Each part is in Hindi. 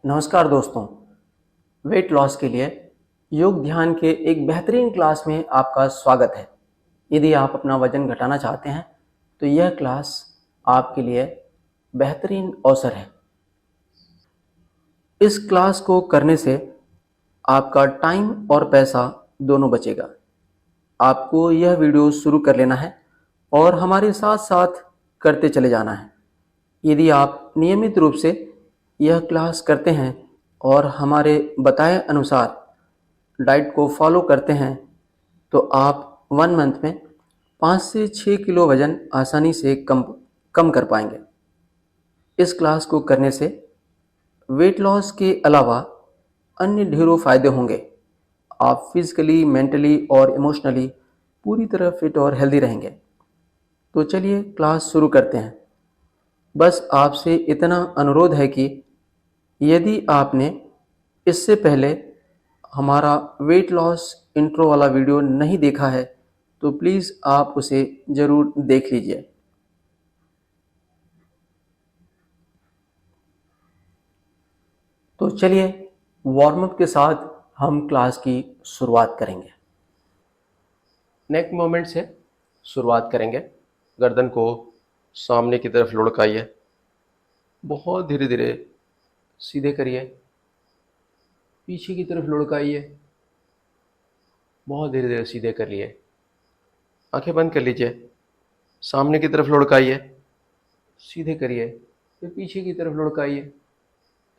नमस्कार दोस्तों। वेट लॉस के लिए योग ध्यान के एक बेहतरीन क्लास में आपका स्वागत है। यदि आप अपना वजन घटाना चाहते हैं तो यह क्लास आपके लिए बेहतरीन अवसर है। इस क्लास को करने से आपका टाइम और पैसा दोनों बचेगा। आपको यह वीडियो शुरू कर लेना है और हमारे साथ साथ करते चले जाना है। यदि आप नियमित रूप से यह क्लास करते हैं और हमारे बताए अनुसार डाइट को फॉलो करते हैं तो आप 1 मंथ में 5 से 6 किलो वजन आसानी से कम कर पाएंगे। इस क्लास को करने से वेट लॉस के अलावा अन्य ढेरों फायदे होंगे। आप फिजिकली, मेंटली और इमोशनली पूरी तरह फिट और हेल्दी रहेंगे। तो चलिए क्लास शुरू करते हैं। बस आपसे इतना अनुरोध है कि यदि आपने इससे पहले हमारा वेट लॉस इंट्रो वाला वीडियो नहीं देखा है तो प्लीज़ आप उसे ज़रूर देख लीजिए। तो चलिए वार्म अप के साथ हम क्लास की शुरुआत करेंगे। नेक मूवमेंट से शुरुआत करेंगे। गर्दन को सामने की तरफ लुढ़काइए, बहुत धीरे धीरे सीधे करिए। पीछे की तरफ लुढ़काइए, बहुत धीरे धीरे सीधे कर लिए। आंखें बंद कर लीजिए। सामने की तरफ लुढ़काइए, सीधे करिए। फिर पीछे की तरफ लुढ़काइए,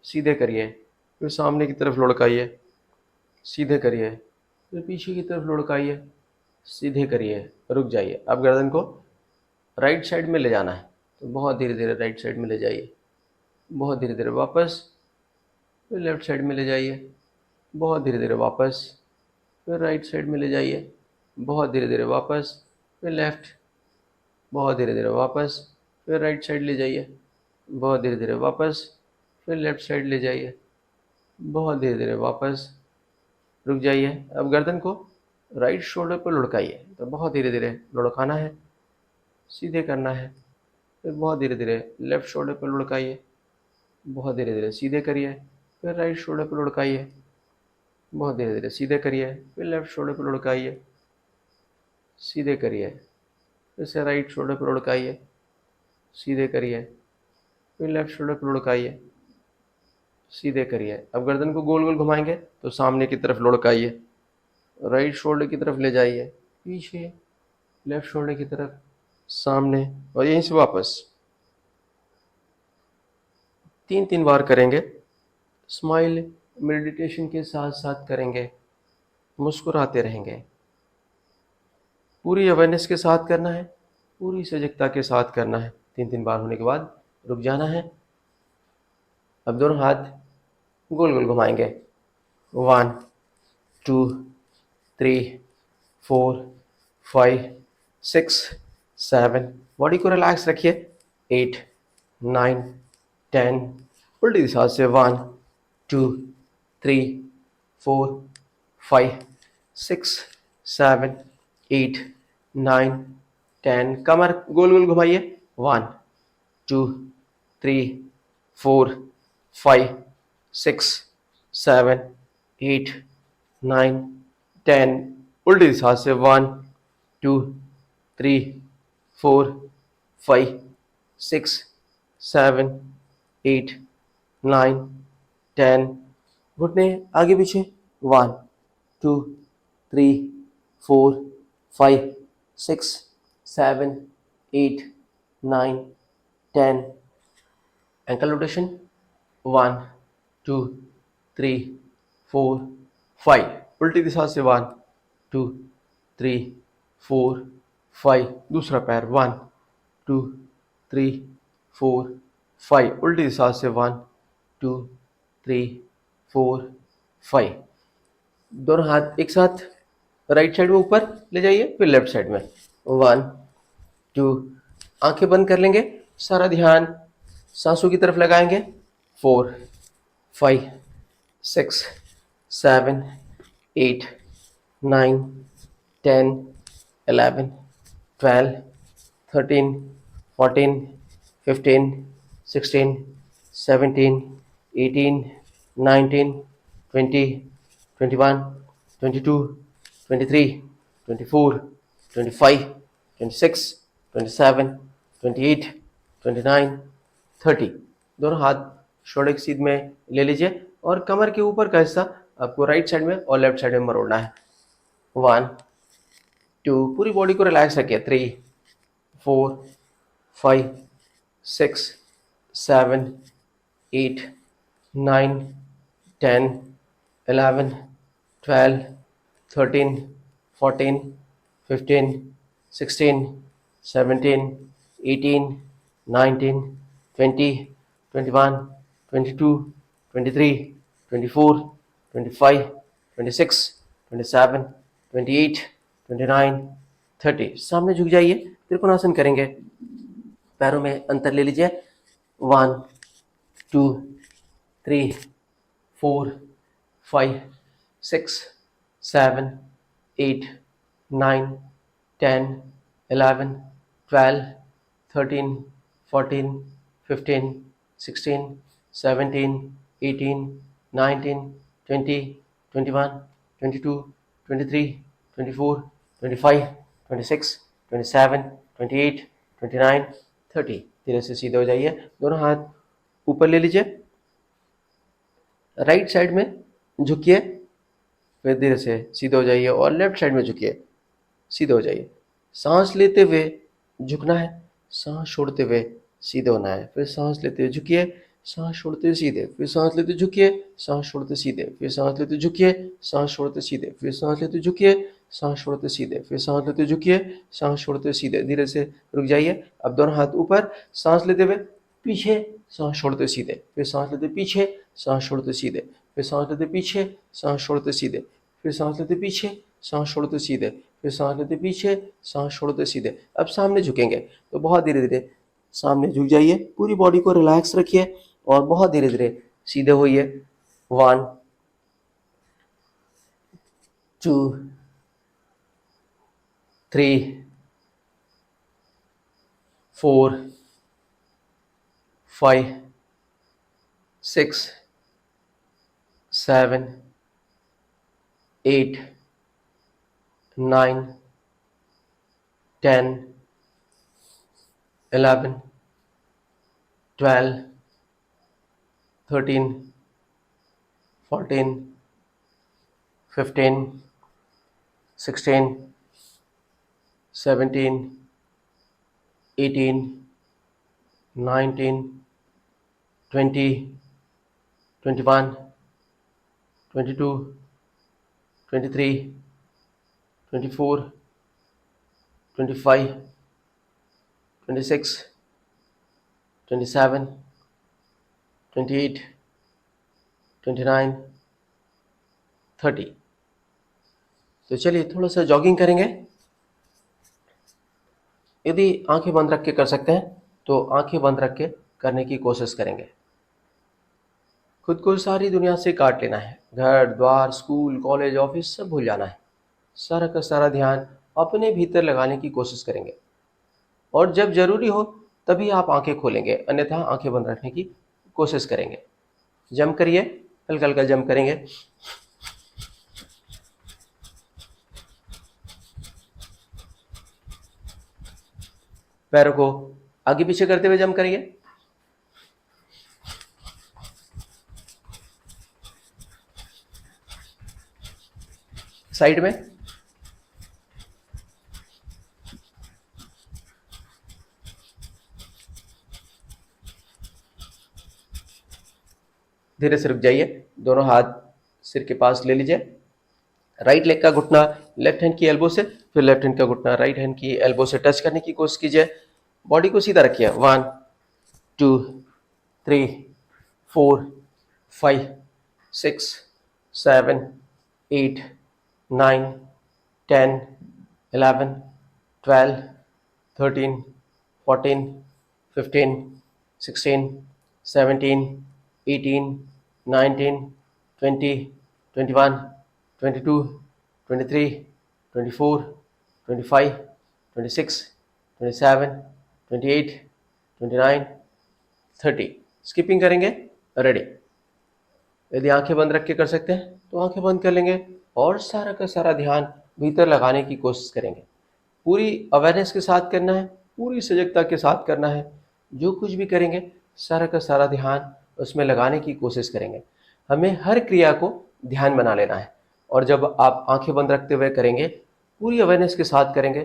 सीधे करिए। फिर सामने की तरफ लुढ़काइए, सीधे करिए। फिर पीछे की तरफ लुढ़काइए, सीधे करिए। रुक जाइए। अब गर्दन को राइट साइड में ले जाना है तो बहुत धीरे धीरे राइट साइड में ले जाइए। बहुत धीरे धीरे वापस। फिर लेफ्ट साइड में ले जाइए। बहुत धीरे धीरे वापस। फिर राइट साइड में ले जाइए। बहुत धीरे धीरे वापस। फिर लेफ्ट। बहुत धीरे धीरे वापस। फिर राइट साइड ले जाइए। बहुत धीरे धीरे वापस। फिर लेफ्ट साइड ले जाइए। बहुत धीरे धीरे वापस। रुक जाइए। अब गर्दन को राइट शोल्डर पर लुढ़काइए तो बहुत धीरे धीरे लुढ़काना है, सीधे करना है। फिर बहुत धीरे धीरे लेफ्ट शोल्डर पर लुढ़काइए, बहुत धीरे धीरे सीधे करिए। फिर राइट शोल्डर पर लुढ़काइए, बहुत धीरे धीरे सीधे करिए। फिर लेफ्ट शोल्डर पर लुढ़काइए, सीधे करिए। फिर से राइट शोल्डर पर लुढ़काइए, सीधे करिए। फिर लेफ्ट शोल्डर पर लुढ़काइए, सीधे करिए। अब गर्दन को गोल गोल घुमाएंगे तो सामने की तरफ लुढ़काइए, राइट शोल्डर की तरफ ले जाइए, पीछे, लेफ्ट शोल्डर की तरफ, सामने और यहीं से वापस। 3-3 बार करेंगे। स्माइल मेडिटेशन के साथ साथ करेंगे, मुस्कुराते रहेंगे। पूरी अवेयरनेस के साथ करना है, पूरी सजगता के साथ करना है। 3-3 बार होने के बाद रुक जाना है। अब दोनों हाथ गोल गोल घुमाएंगे। 1 2 3 4 5 6 7। बॉडी को रिलैक्स रखिए। 8 9 10। उल्टी दिशा से 1 2 3 4 5 6 7 8 9 10। कमर गोल गोल घुमाइए। 1 2 3 4 5 6 7 8 9 10। उल्टी दिशा से 1 2 3 4 5 6 7 8 9 10। घुटने आगे पीछे। 1 2 3 4 5 6 7 8 9 10। Ankle rotation. 1 2 3 4 5। उल्टी दिशा से 1 2 3 4 5। दूसरा पैर। 1 2 3 4 5। उल्टी दिशा से 1 2 3 4 5। दोनों हाथ एक साथ राइट साइड में ऊपर ले जाइए, फिर लेफ्ट साइड में। 1 2। आंखें बंद कर लेंगे। सारा ध्यान सांसों की तरफ लगाएंगे। 4 5 6 7 8 9 10 11 12 13 14 15 16 17 18 19, 20, 21, 22, 23, 24, 25, 26, 27, 28, 29, 30। दोनों हाथ शोल्डर की सीध में ले लीजिए और कमर के ऊपर का हिस्सा आपको राइट साइड में और लेफ्ट साइड में मरोड़ना है। 1, 2, पूरी बॉडी को रिलैक्स रखिए। 3, 4, 5, 6, 7, 8, 9, 10, 11, 12, 13, 14, 15, 16, 17, 18, 19, 20, 21, 22, 23, 24, 25, 26, 27, 28, 29, 30। सामने झुक जाइए, त्रिकोणासन करेंगे। पैरों में अंतर ले लीजिए। 1, 2, 3, 4, 5, 6, 7, 8, 9, 10, 11, 12, 13, 14, 15, 16, 17, 18, 19, 20, 21, 22, 23, 24, 25, 26, 27, 28, 29, 30। धीरे से सीधे हो जाइए। दोनों हाथ ऊपर ले लीजिए, राइट साइड में झुकिए, फिर धीरे से सीधे हो जाइए और लेफ्ट साइड में झुकिए, सीधे हो जाइए। सांस लेते हुए झुकना है, सांस छोड़ते हुए सीधे होना है। फिर सांस लेते हुए झुकिए, सांस छोड़ते हुए सीधे, फिर सांस लेते झुकिए, सांस छोड़ते सीधे, फिर सांस लेते झुकिए, सांस छोड़ते सीधे, फिर सांस लेते झुकिए, सांस छोड़ते सीधे, फिर सांस लेते झुकिए, सांस छोड़ते सीधे। धीरे से रुक जाइए। अब दोनों हाथ ऊपर, सांस लेते हुए पीछे, सांस छोड़ते सीधे, फिर सांस लेते पीछे, सांस छोड़ते सीधे, फिर सांस लेते पीछे, सांस छोड़ते सीधे, फिर सांस लेते पीछे, सांस छोड़ते सीधे, फिर सांस लेते पीछे, सांस छोड़ते सीधे। अब सामने झुकेंगे तो बहुत धीरे धीरे सामने झुक जाइए, पूरी बॉडी को रिलैक्स रखिए और बहुत धीरे धीरे सीधे होइए। 1, 2, 3, 4, 5, 6, 7, 8, 9, 10, 11, 12, 13, 14, 15, 16, 17, 18, 19, 20, 21, 22, 23, 24, 25, 26, 27, 28, 29, 30। तो चलिए थोड़ा सा जॉगिंग करेंगे। यदि आंखें बंद रख के कर सकते हैं तो आंखें बंद रख के करने की कोशिश करेंगे। खुद को सारी दुनिया से काट लेना है। घर द्वार, स्कूल, कॉलेज, ऑफिस सब भूल जाना है। सारा का सारा ध्यान अपने भीतर लगाने की कोशिश करेंगे और जब जरूरी हो तभी आप आंखें खोलेंगे, अन्यथा आंखें बंद रखने की कोशिश करेंगे। जंप करिए, हल्का हल्का जंप करेंगे। पैरों को आगे पीछे करते हुए जंप करिए। साइड में। धीरे से रुक जाइए, दोनों हाथ सिर के पास ले लीजिए। राइट लेग का घुटना लेफ्ट हैंड की एल्बो से, फिर लेफ्ट हैंड का घुटना राइट हैंड की एल्बो से टच करने की कोशिश कीजिए। बॉडी को सीधा रखिए। 1, 2, 3, 4, 5, 6, 7, 8, 9, 10, 11, 12, 13, 14, 15, 16, 17, 18, 19, 20, 21, 22, 23, 24, 25, 26, 27, 28, 29, 30। स्किपिंग करेंगे। रेडी। यदि आंखें बंद रख के कर सकते हैं तो आंखें बंद कर लेंगे और सारा का सारा ध्यान भीतर लगाने की कोशिश करेंगे। पूरी अवेयरनेस के साथ करना है, पूरी सजगता के साथ करना है। जो कुछ भी करेंगे सारा का सारा ध्यान उसमें लगाने की कोशिश करेंगे। हमें हर क्रिया को ध्यान बना लेना है और जब आप आंखें बंद रखते हुए करेंगे, पूरी अवेयरनेस के साथ करेंगे,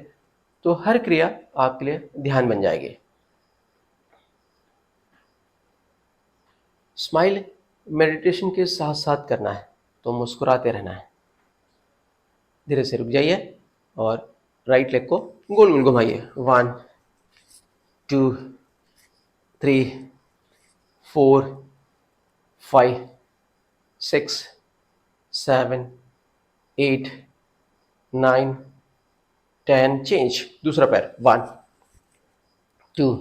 तो हर क्रिया आपके लिए ध्यान बन जाएगी। स्माइल मेडिटेशन के साथ साथ करना है, तो मुस्कुराते रहना है। धीरे से रुक जाइए और राइट लेग को गोल गोल घुमाइए। 1 2 3 4 5 6 7 8 9 10। चेंज। दूसरा पैर। 1 2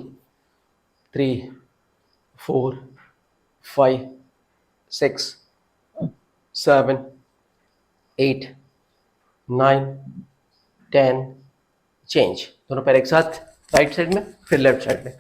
3 4 5 6 7 8 9 10। चेंज। दोनों पैर एक साथ, राइट साइड में फिर लेफ्ट साइड में।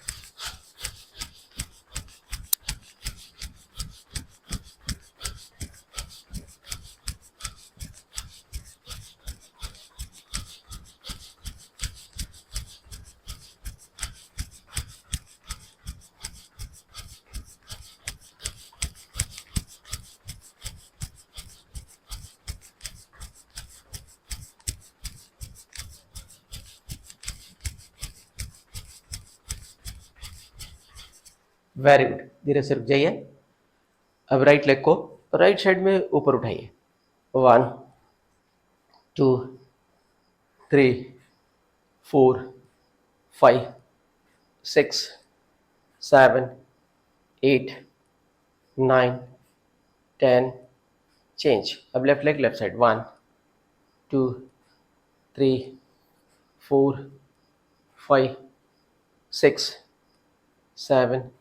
Very good. धीरे से रुक जाइए। अब राइट लेग को राइट साइड में ऊपर उठाइए। 1 2 3 4 5 6 7 8 9 10। चेंज। अब left leg left side. 1 2 3 4 5 6 7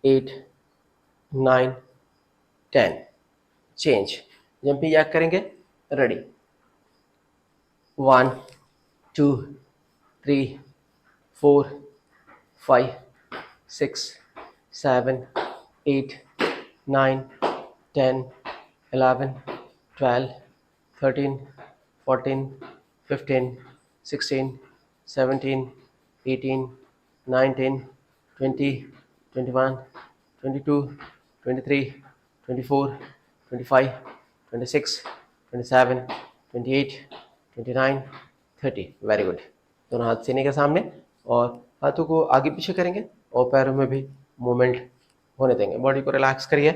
8 9 10। Change. Jumping Jack करेंगे। रेडी। 1 2 3 4 5 6 7 8 9 10 11 12 13 14 15 16 17 18 19 20 21 22 23 24 25 26 27 28 29 30। Very good. दोनों हाथ सीने के सामने और हाथों को आगे पीछे करेंगे और पैरों में भी मूवमेंट होने देंगे। बॉडी को रिलैक्स करिए।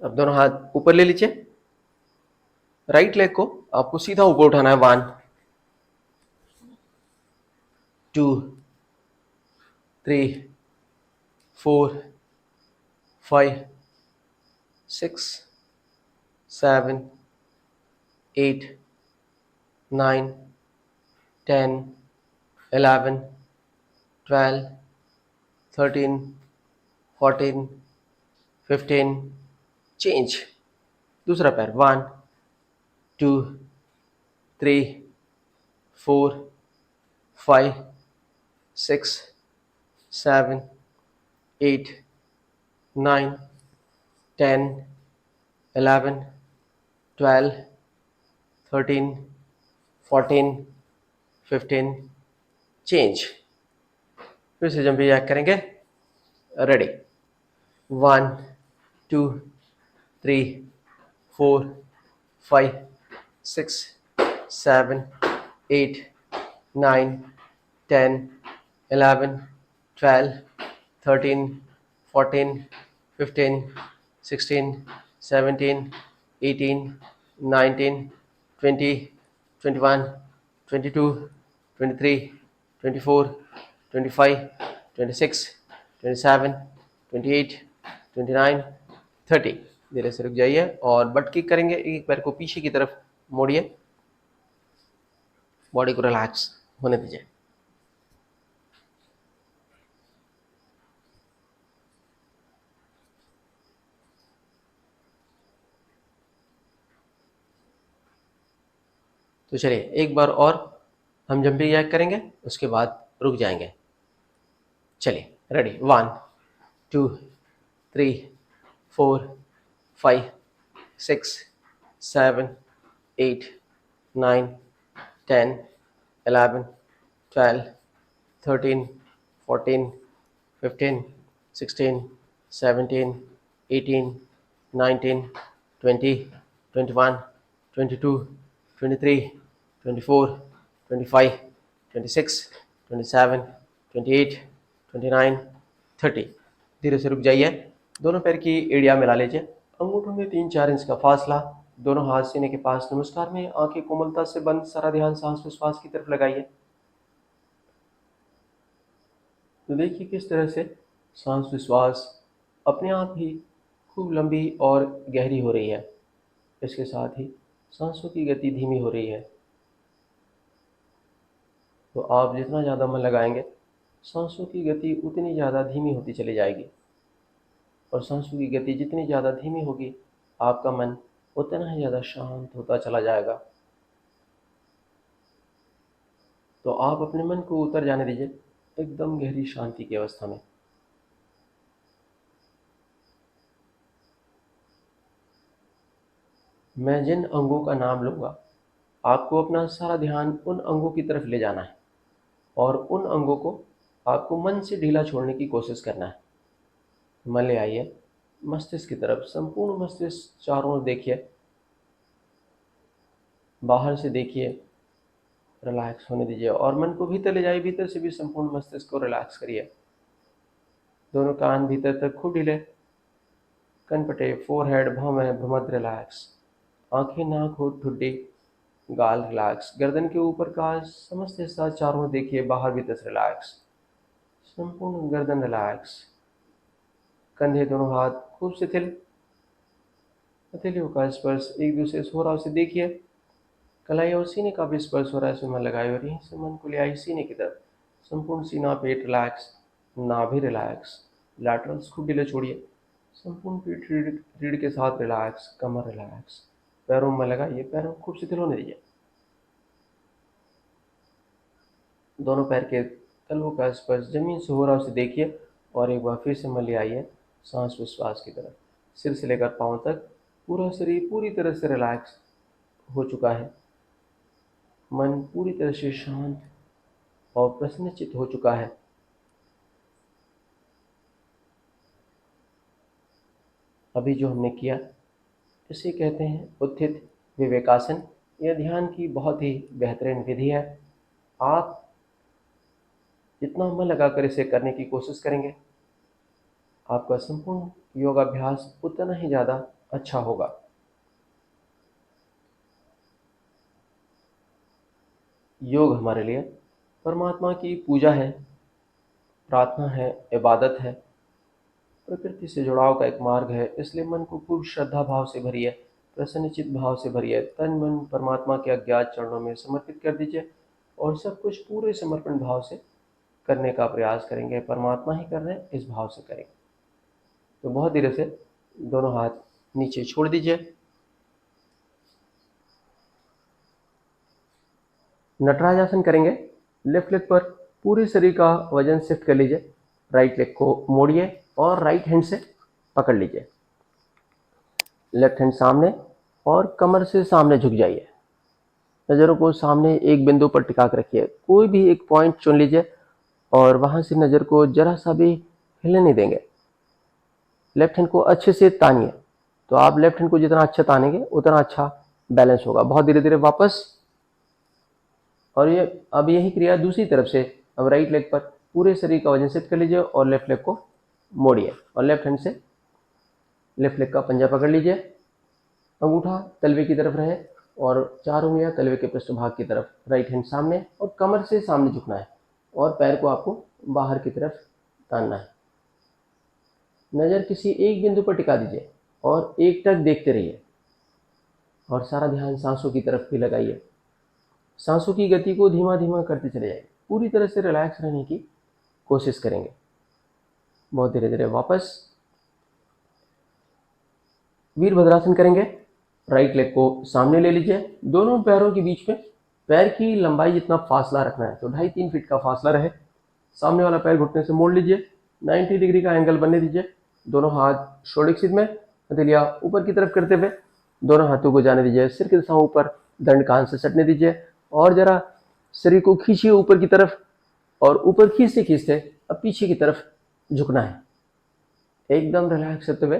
अब दोनों हाथ ऊपर ले लीजिए। राइट लेग को आपको सीधा ऊपर उठाना है। 1 2 3 4 5 6 7 8 9 10 11 12 13 14 15। चेंज। दूसरा पैर। 1 2 3 4 5 6 7 8 9 10 11 12 13 14 15। चेंज। फिर से जंपिंग जैक करेंगे। रेडी। 1 2 3 4 5 6 7 8 9 10 11 12 13 14 15 16 17 18 19 20 21 22 23 24 25 26 27 28 29 30। धीरे से रुक जाइए और बट किक करेंगे। एक पैर को पीछे की तरफ मोड़िए। बॉडी को रिलैक्स होने दीजिए। तो चलिए एक बार और हम जंपिंग जैक करेंगे, उसके बाद रुक जाएंगे। चलिए रेडी, 1 2 3 4 5 6 7 8 9 10 11 12 13 14 15 16 17 18 19 20 21 22 23 24 25 26 27 28 29 30। धीरे से रुक जाइए। दोनों पैर की एड़ियां मिला लीजिए। अंगूठों में 3-4 इंच का फासला। दोनों हाथ सीने के पास नमस्कार में, आंखें कोमलता से बंद। सारा ध्यान सांस विश्वास की तरफ लगाइए। तो देखिए किस तरह से सांस विश्वास अपने आप ही खूब लंबी और गहरी हो रही है। इसके साथ ही सांसों की गति धीमी हो रही है। तो आप जितना ज़्यादा मन लगाएंगे, सांसों की गति उतनी ज़्यादा धीमी होती चली जाएगी। और सांसों की गति जितनी ज़्यादा धीमी होगी, आपका मन उतना ही ज़्यादा शांत होता चला जाएगा। तो आप अपने मन को उतर जाने दीजिए एकदम गहरी शांति की अवस्था में। मैं जिन अंगों का नाम लूँगा, आपको अपना सारा ध्यान उन अंगों की तरफ ले जाना है और उन अंगों को आपको मन से ढीला छोड़ने की कोशिश करना है। मन ले आइए मस्तिष्क की तरफ। संपूर्ण मस्तिष्क चारों ओर देखिए, बाहर से देखिए, रिलैक्स होने दीजिए और मन को भीतर ले जाइए। भीतर से भी संपूर्ण मस्तिष्क को रिलैक्स करिए। दोनों कान भीतर तक खूब ढीले, कनपटे, फोरहेड, भौहें, भ्रूमध्य रिलैक्स, आंखें, नाक, होंठ, ठुड्डी, गाल रिलैक्स, गर्दन के ऊपर का समस्त हिस्सा चारों ओर देखिए, बाहर भीतर से रिलैक्स, संपूर्ण गर्दन रिलैक्स, कंधे, दोनों हाथ खूब शिथिल। हथेलियों का स्पर्श एक दूसरे से हो रहा, उसे देखिए। कलाई और सीने का भी स्पर्श हो रहा है, इसमें मन लगाए और यहीं से मन को ले आइए सीने की तरफ। संपूर्ण सीना, पेट रिलैक्स, नाभि रिलैक्स, लैटरल्स खूब ढीले छोड़िए। संपूर्ण पीठ रीढ़ के साथ रिलैक्स, कमर रिलैक्स। पैरों में लगाइए, पैरों को खूब शिथिल होने दीजिए। दोनों पैर के तलवों का स्पर्श जमीन से हो रहा, उसे देखिए और एक बार फिर से मन ले आइए सांस विश्वास की तरफ। सिर से लेकर पांव तक पूरा शरीर पूरी तरह से रिलैक्स हो चुका है। मन पूरी तरह से शांत और प्रसन्नचित्त हो चुका है। अभी जो हमने किया, इसे कहते हैं उत्थित विवेकासन। यह ध्यान की बहुत ही बेहतरीन विधि है। आप जितना मन लगाकर इसे करने की कोशिश करेंगे, आपका संपूर्ण योगाभ्यास उतना ही ज़्यादा अच्छा होगा। योग हमारे लिए परमात्मा की पूजा है, प्रार्थना है, इबादत है, प्रकृति से जुड़ाव का एक मार्ग है। इसलिए मन को खूब श्रद्धा भाव से भरिए, प्रसन्नचित भाव से भरिए। तन मन परमात्मा के अज्ञात चरणों में समर्पित कर दीजिए और सब कुछ पूरे समर्पण भाव से करने का प्रयास करेंगे। परमात्मा ही कर रहे हैं, इस भाव से करेंगे। तो बहुत धीरे से दोनों हाथ नीचे छोड़ दीजिए। नटराज आसन करेंगे। लेफ्ट लेग पर पूरे शरीर का वजन शिफ्ट कर लीजिए। राइट लेग को मोड़िए और राइट हैंड से पकड़ लीजिए। लेफ्ट हैंड सामने और कमर से सामने झुक जाइए। नज़रों को सामने एक बिंदु पर टिका कर रखिए। कोई भी एक पॉइंट चुन लीजिए और वहां से नज़र को जरा सा भी हिलने नहीं देंगे। लेफ्ट हैंड को अच्छे से तानिए। तो आप लेफ्ट हैंड को जितना अच्छा तानेंगे उतना अच्छा बैलेंस होगा। बहुत धीरे धीरे वापस। और ये अब यही क्रिया दूसरी तरफ से। अब राइट लेग पर पूरे शरीर का वजन शिफ्ट कर लीजिए और लेफ्ट लेग को मोड़िए और लेफ्ट हैंड से लेफ्ट लेग का पंजा पकड़ लीजिए। अंगूठा तलवे की तरफ रहे और चार उंगलियां तलवे के पृष्ठभाग की तरफ। राइट हैंड सामने और कमर से सामने झुकना है और पैर को आपको बाहर की तरफ तानना है। नज़र किसी एक बिंदु पर टिका दीजिए और एक टक देखते रहिए और सारा ध्यान सांसों की तरफ भी लगाइए। सांसों की गति को धीमा धीमा करते चले जाइए। पूरी तरह से रिलैक्स रहने की कोशिश करेंगे। बहुत धीरे धीरे वापस। वीरभद्रासन करेंगे। राइट लेग को सामने ले लीजिए। दोनों पैरों के बीच में पैर की लंबाई जितना फासला रखना है, तो 2.5-3 फीट का फासला रहे। सामने वाला पैर घुटने से मोड़ लीजिए, 90 डिग्री का एंगल बनने दीजिए। दोनों हाथ शोल्डर के सीध में, हथेलियां ऊपर की तरफ करते हुए दोनों हाथों को जाने दीजिए, सिर की दिशा ऊपर, दंड कान से सटने दीजिए और जरा शरीर को खींचिए ऊपर की तरफ और ऊपर खींचते खींचते अब पीछे की तरफ झुकना है। एकदम रिलैक्स करते हुए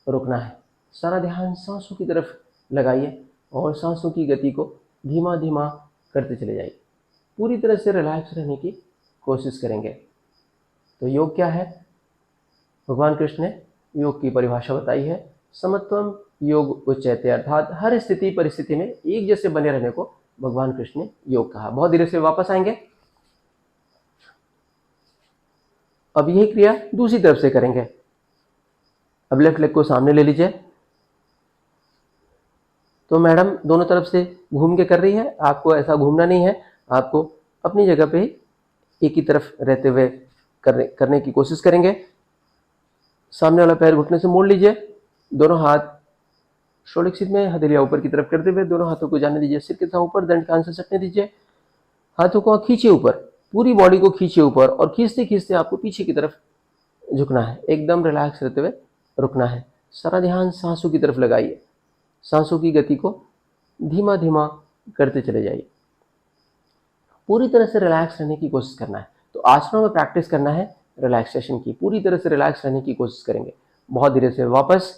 रुकना है। सारा ध्यान सांसों की तरफ लगाइए और सांसों की गति को धीमा धीमा करते चले जाइए। पूरी तरह से रिलैक्स रहने की कोशिश करेंगे। तो योग क्या है? भगवान कृष्ण ने योग की परिभाषा बताई है, समत्वम योग उच्यते, अर्थात हर स्थिति परिस्थिति में एक जैसे बने रहने को भगवान कृष्ण ने योग कहा। बहुत धीरे से वापस आएंगे। अब यही क्रिया दूसरी तरफ से करेंगे। अब लेफ्ट लेग को सामने ले लीजिए। तो मैडम दोनों तरफ से घूम के कर रही है, आपको ऐसा घूमना नहीं है, आपको अपनी जगह पे एक ही तरफ रहते हुए करने की कोशिश करेंगे। सामने वाला पैर घुटने से मोड़ लीजिए, दोनों हाथ शोल्डर के सीध में, हथेलियां ऊपर की तरफ करते हुए दोनों हाथों को जाने दीजिए, सिर के साथ ऊपर, दंड कान से सटने दीजिए। हाथों को खींचिए ऊपर, पूरी बॉडी को खींचिए ऊपर और खींचते खींचते आपको पीछे की तरफ झुकना है। एकदम रिलैक्स रहते हुए रुकना है। सारा ध्यान सांसों की तरफ लगाइए। सांसों की गति को धीमा धीमा करते चले जाइए। पूरी तरह से रिलैक्स रहने की कोशिश करना है। तो आसनों में प्रैक्टिस करना है रिलैक्सेशन की। पूरी तरह से रिलैक्स रहने की कोशिश करेंगे। बहुत धीरे से वापस।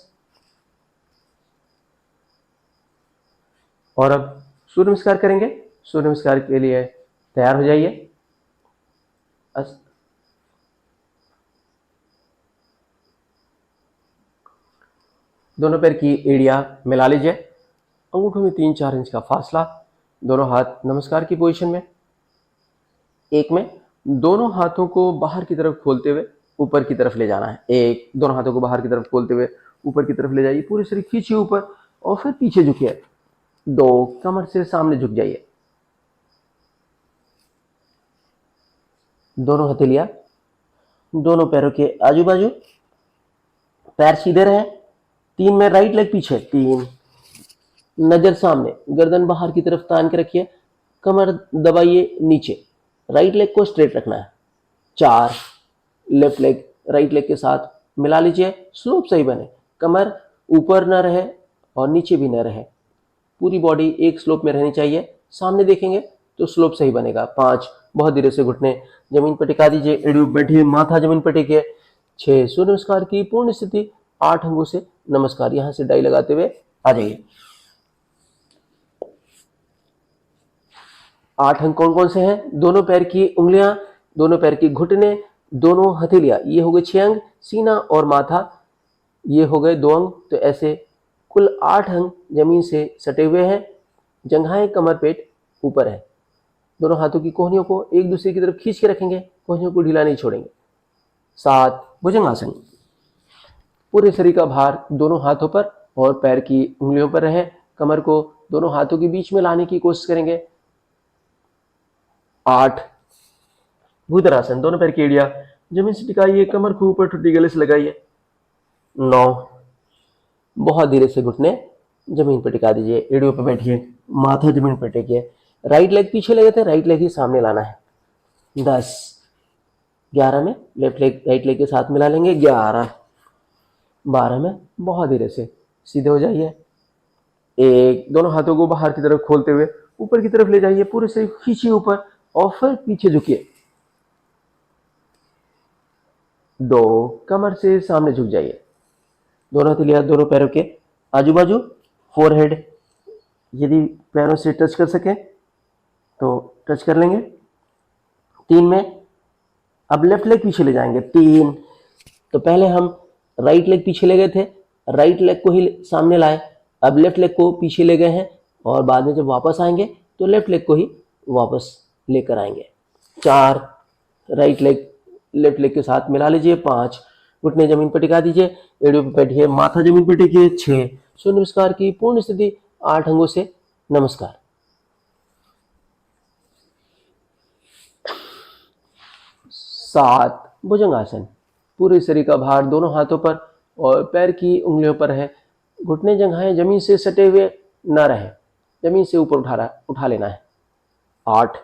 और अब सूर्य नमस्कार करेंगे। सूर्य नमस्कार के लिए तैयार हो जाइए। दोनों पैर की एड़ियां मिला लीजिए, अंगूठों में 3-4 इंच का फासला, दोनों हाथ नमस्कार की पोजीशन में। एक में दोनों हाथों को बाहर की तरफ खोलते हुए ऊपर की तरफ ले जाना है। एक, दोनों हाथों को बाहर की तरफ खोलते हुए ऊपर की तरफ ले जाइए, पूरी शरीर खींचिए ऊपर और फिर पीछे झुकिए। 2, कमर से सामने झुक जाइए। दोनों हथेलियां दोनों पैरों के आजू बाजू, पैर सीधे रहे। 3 में राइट लेग पीछे, 3, नजर सामने, गर्दन बाहर की तरफ तान के रखिए, कमर दबाइए नीचे, राइट लेग को स्ट्रेट रखना है। 4, लेफ्ट लेग राइट लेग के साथ मिला लीजिए, स्लोप सही बने, कमर ऊपर न रहे और नीचे भी न रहे, पूरी बॉडी एक स्लोप में रहनी चाहिए। सामने देखेंगे तो स्लोप सही बनेगा। 5, बहुत धीरे से घुटने जमीन पर टिका दीजिए, एड़ी बैठिए, माथा जमीन पर टिके। 6, सूर्य नमस्कार की पूर्ण स्थिति, 8 अंगों से नमस्कार, यहां से डाई लगाते हुए आ जाइए। 8 अंग कौन कौन से हैं? दोनों पैर की उंगलियां, दोनों पैर की घुटने, दोनों हथेलियां, ये हो गए 6 अंग। सीना और माथा, ये हो गए 2 अंग। तो ऐसे कुल 8 अंग जमीन से सटे हुए हैं। जंघाएं, कमर, पेट ऊपर है। दोनों हाथों की कोहनियों को एक दूसरे की तरफ खींच के रखेंगे, कोहनियों को ढीला नहीं छोड़ेंगे। 7, भुजंगासन, पूरे शरीर का भार दोनों हाथों पर और पैर की उंगलियों पर रहे। कमर को दोनों हाथों के बीच में लाने की कोशिश करेंगे। 8, भूधरासन, दोनों पैर की एड़ियां जमीन से टिकाइए, कमर को ऊपर ठुड्डी गले से लगाइए। 9, बहुत धीरे से घुटने जमीन पर टिका दीजिए, एड़ियों पर बैठिए, माथा जमीन पर टेकिए। राइट लेग पीछे ले गए थे, राइट लेग ही सामने लाना है। 10, 11 में लेफ्ट लेग राइट लेग के साथ मिला लेंगे। 11, 12 में बहुत धीरे से सीधे हो जाइए। 1, दोनों हाथों को बाहर की तरफ खोलते हुए ऊपर की तरफ ले जाइए, पूरे शरीर खींचिए ऊपर और फिर पीछे झुकिए। 2, कमर से सामने झुक जाइए, दोनों हथेलियां दोनों पैरों के आजू बाजू, फोरहेड यदि पैरों से टच कर सके तो टच कर लेंगे। 3 में अब लेफ्ट लेग पीछे ले जाएंगे। 3, तो पहले हम राइट लेग पीछे ले गए थे, राइट लेग को ही सामने लाए, अब लेफ्ट लेग को पीछे ले गए हैं और बाद में जब वापस आएंगे तो लेफ्ट लेग को ही वापस लेकर आएंगे। 4, राइट लेग लेफ्ट लेग के साथ मिला लीजिए। 5, घुटने जमीन पर टिका दीजिए, एड़ियों पर बैठिए, माथा जमीन पर टिकिए। 6, सूर्य नमस्कार की पूर्ण स्थिति, 8 अंगों से नमस्कार। 7, भुजंगासन, पूरे शरीर का भार दोनों हाथों पर और पैर की उंगलियों पर है। घुटने जंघाएं जमीन से सटे हुए न रहे, जमीन से ऊपर उठा लेना है। 8,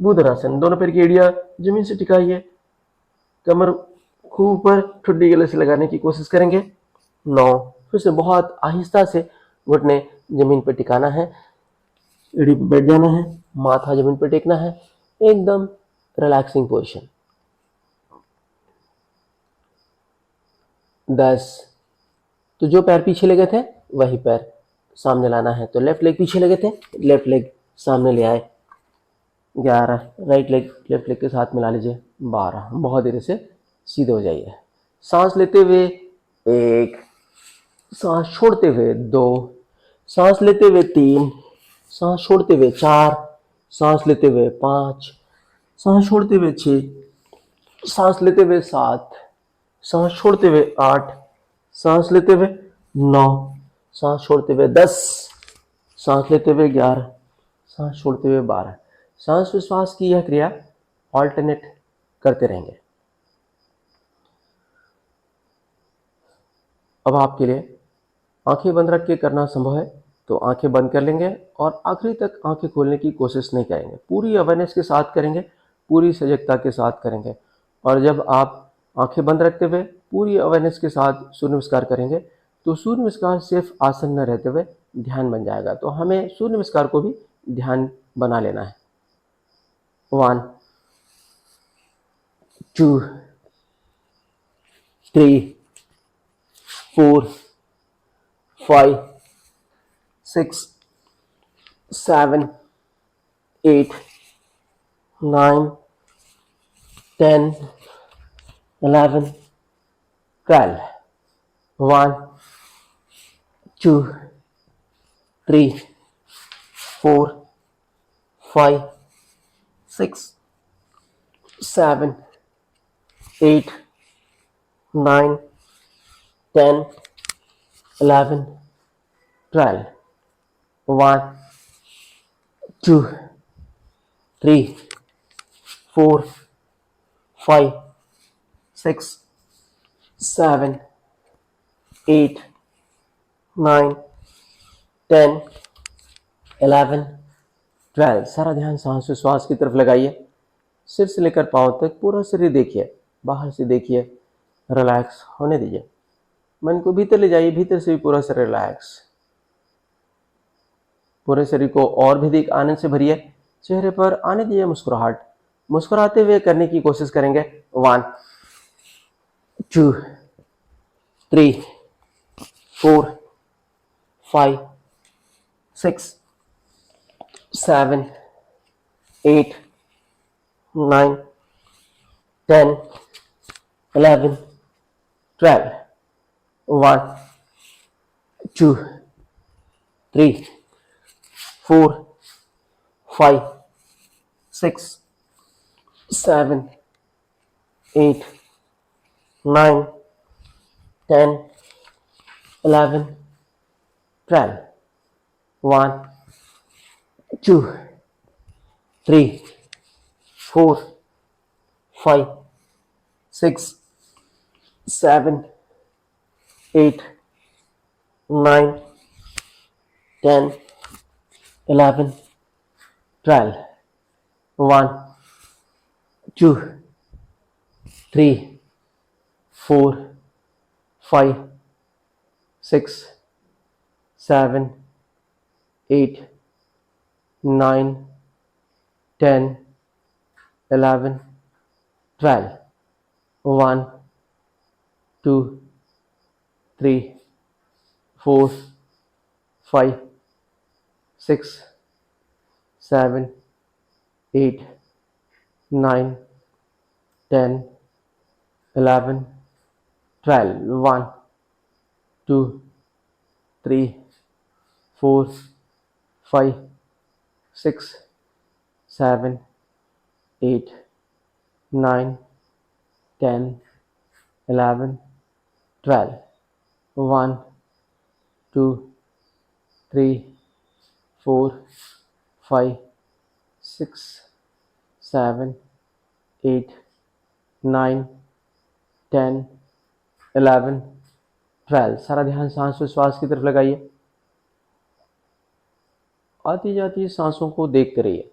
भूधरासन, दोनों पैर की एड़ियां जमीन से टिकाई है, कमर खूब ऊपर, ठुड्डी गले से लगाने की कोशिश करेंगे। 9, फिर से बहुत आहिस्ता से घुटने जमीन पर टिकाना है, एड़ी पे बैठ जाना है, माथा जमीन पर टेकना है, एकदम रिलैक्सिंग पोजीशन। 10, तो जो पैर पीछे लगे थे वही पैर सामने लाना है, तो लेफ्ट लेग पीछे लगे थे, लेफ्ट लेग सामने ले आए। 11, राइट लेग लेफ्ट लेग के साथ मिला लीजिए। 12, बहुत देर से सीधे हो जाइए। सांस लेते हुए 1, सांस छोड़ते हुए 2, सांस लेते हुए 3, सांस छोड़ते हुए 4, सांस लेते हुए 5, सांस छोड़ते हुए 6, सांस लेते हुए 7, सांस छोड़ते हुए 8, सांस लेते हुए 9, सांस छोड़ते हुए 10, सांस लेते हुए 11, सांस छोड़ते हुए 12। सांस विश्वास की यह क्रिया ऑल्टरनेट करते रहेंगे। अब आपके लिए आंखें बंद रख के करना संभव है तो आंखें बंद कर लेंगे और आखिरी तक आंखें खोलने की कोशिश नहीं करेंगे, पूरी अवेयरनेस के साथ करेंगे, पूरी सजगता के साथ करेंगे। और जब आप आंखें बंद रखते हुए पूरी अवेयरनेस के साथ सूर्य नमस्कार करेंगे तो सूर्य नमस्कार सिर्फ आसन न रहते हुए ध्यान बन जाएगा, तो हमें सूर्य नमस्कार को भी ध्यान बना लेना है। 1, 2, 3, 4, 5, 6, 7, 8, 9, 10, 11, 12. 1, 2, 3, 4, 5, 6, 7, 8, 9, 10, 11, 12. 1, 2, 3, 4, 5, 6, 7, 8, 9, 10, 11, 12। सारा ध्यान सांस विश्वास की तरफ लगाइए, सिर से लेकर पांव तक पूरा शरीर देखिए, बाहर से देखिए, रिलैक्स होने दीजिए। मन को भीतर ले जाइए, भीतर से भी पूरा शरीर रिलैक्स। पूरे शरीर को और भी अधिक आनंद से भरिए, चेहरे पर आने दीजिए मुस्कुराहट, मुस्कुराते हुए करने की कोशिश करेंगे। 1, 2, 3, 4, 5, 6, 7, 8, 9, 10, 11, 12. 1, 2, 3, 4, 5, 6, 7, 8, 9, 10, 11, 12. 1, 2, 3, 4, 5, 6, 7, 8, 9, 10, 11, 12. 1, 2, 3, 4, 5, 6, 7, 8, 9, 10, 11, 12. 1, 2, 3, 4, 5, 6, 7, 8, 9, 10, 11, 12. 1, 2, 3, 4, 5, 6, 7, 8, 9, 10, 11, 12. 1, 2, 3, 4, 5, 6, 7, 8, 9, 10, 11, 12। सारा ध्यान सांस विश्वास की तरफ लगाइए, आती जाती सांसों को देखते रहिए।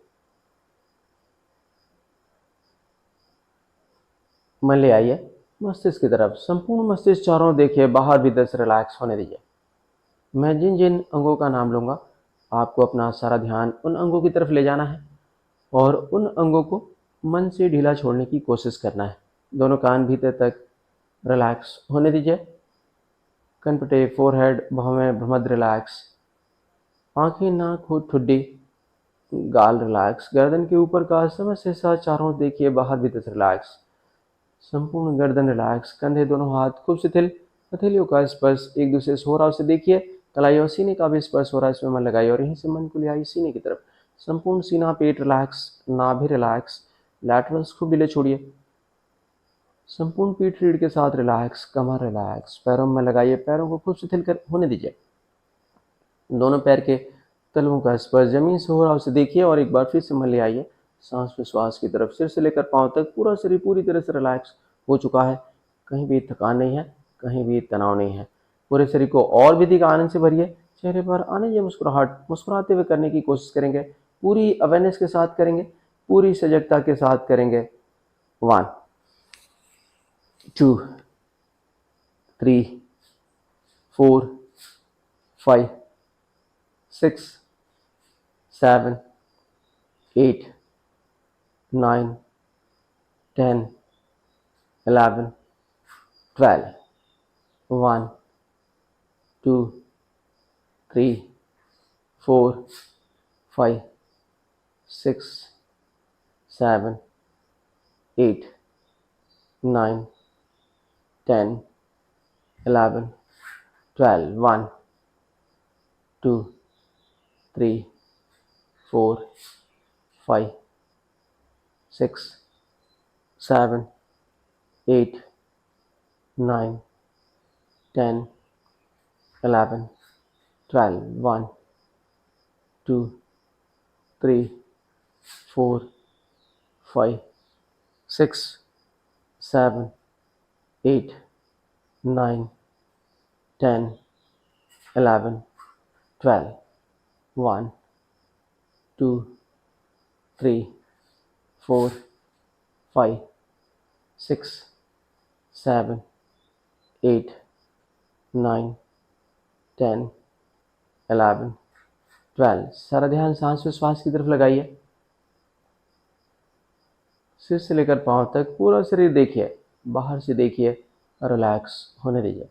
मन ले आइए मस्तिष्क की तरफ। संपूर्ण मस्तिष्क चारों ओर देखिए, बाहर भीतर से रिलैक्स होने दीजिए। मैं जिन जिन अंगों का नाम लूँगा, आपको अपना सारा ध्यान उन अंगों की तरफ ले जाना है और उन अंगों को मन से ढीला छोड़ने की कोशिश करना है। दोनों कान भीतर तक रिलैक्स होने दीजिए। कनपटे, फोरहेड, भौहें, भ्रूमध्य रिलैक्स। आंखें, नाक, होंठ, ठुड्डी, गाल रिलैक्स। गर्दन के ऊपर का समस्त हिस्सा चारों ओर देखिए, बाहर भीतर से रिलैक्स। संपूर्ण गर्दन रिलैक्स। कंधे, दोनों हाथ खूब शिथिल। हथेलियों का स्पर्श एक दूसरे से हो रहा है, उसे देखिए। कलाई और सीने का भी स्पर्श हो रहा है, इसमें मन लगाइए और यहीं से मन को ले आइए सीने की तरफ। संपूर्ण सीना, पेट रिलैक्स। नाभि रिलैक्स। लैटरल्स खूब ढीले छोड़िए। संपूर्ण पीठ रीढ़ के साथ रिलैक्स। कमर रिलैक्स। पैरों में लगाइए, पैरों को खूब शिथिल कर होने दीजिए। दोनों पैर के तलवों का स्पर्श जमीन से हो रहा है, उसे देखिए और एक बार फिर से मन ले आइए सांस विश्वास की तरफ। सिर से लेकर पांव तक पूरा शरीर पूरी तरह से रिलैक्स हो चुका है। कहीं भी थकान नहीं है, कहीं भी तनाव नहीं है। पूरे शरीर को और भी अधिक आनंद से भरिए। चेहरे पर आने ये मुस्कुराहट मुस्कुराते हुए करने की कोशिश करेंगे। पूरी अवेयरनेस के साथ करेंगे, पूरी सजगता के साथ करेंगे। 1 2 3 4 5 6 7 8 9 10 11 12 1 2 3 4 5 6 7 8 9 10 11 12 1 2 3 4 5 6 7 8 9 10 11 12 1 2 3 4 5 6 7 8 9 10 11 12 1 2 3 4 5 6 7 8 9 10 11 12। सारा ध्यान सांस विश्वास की तरफ लगाइए। सिर से लेकर पांव तक पूरा शरीर देखिए, बाहर से देखिए, रिलैक्स होने दीजिए।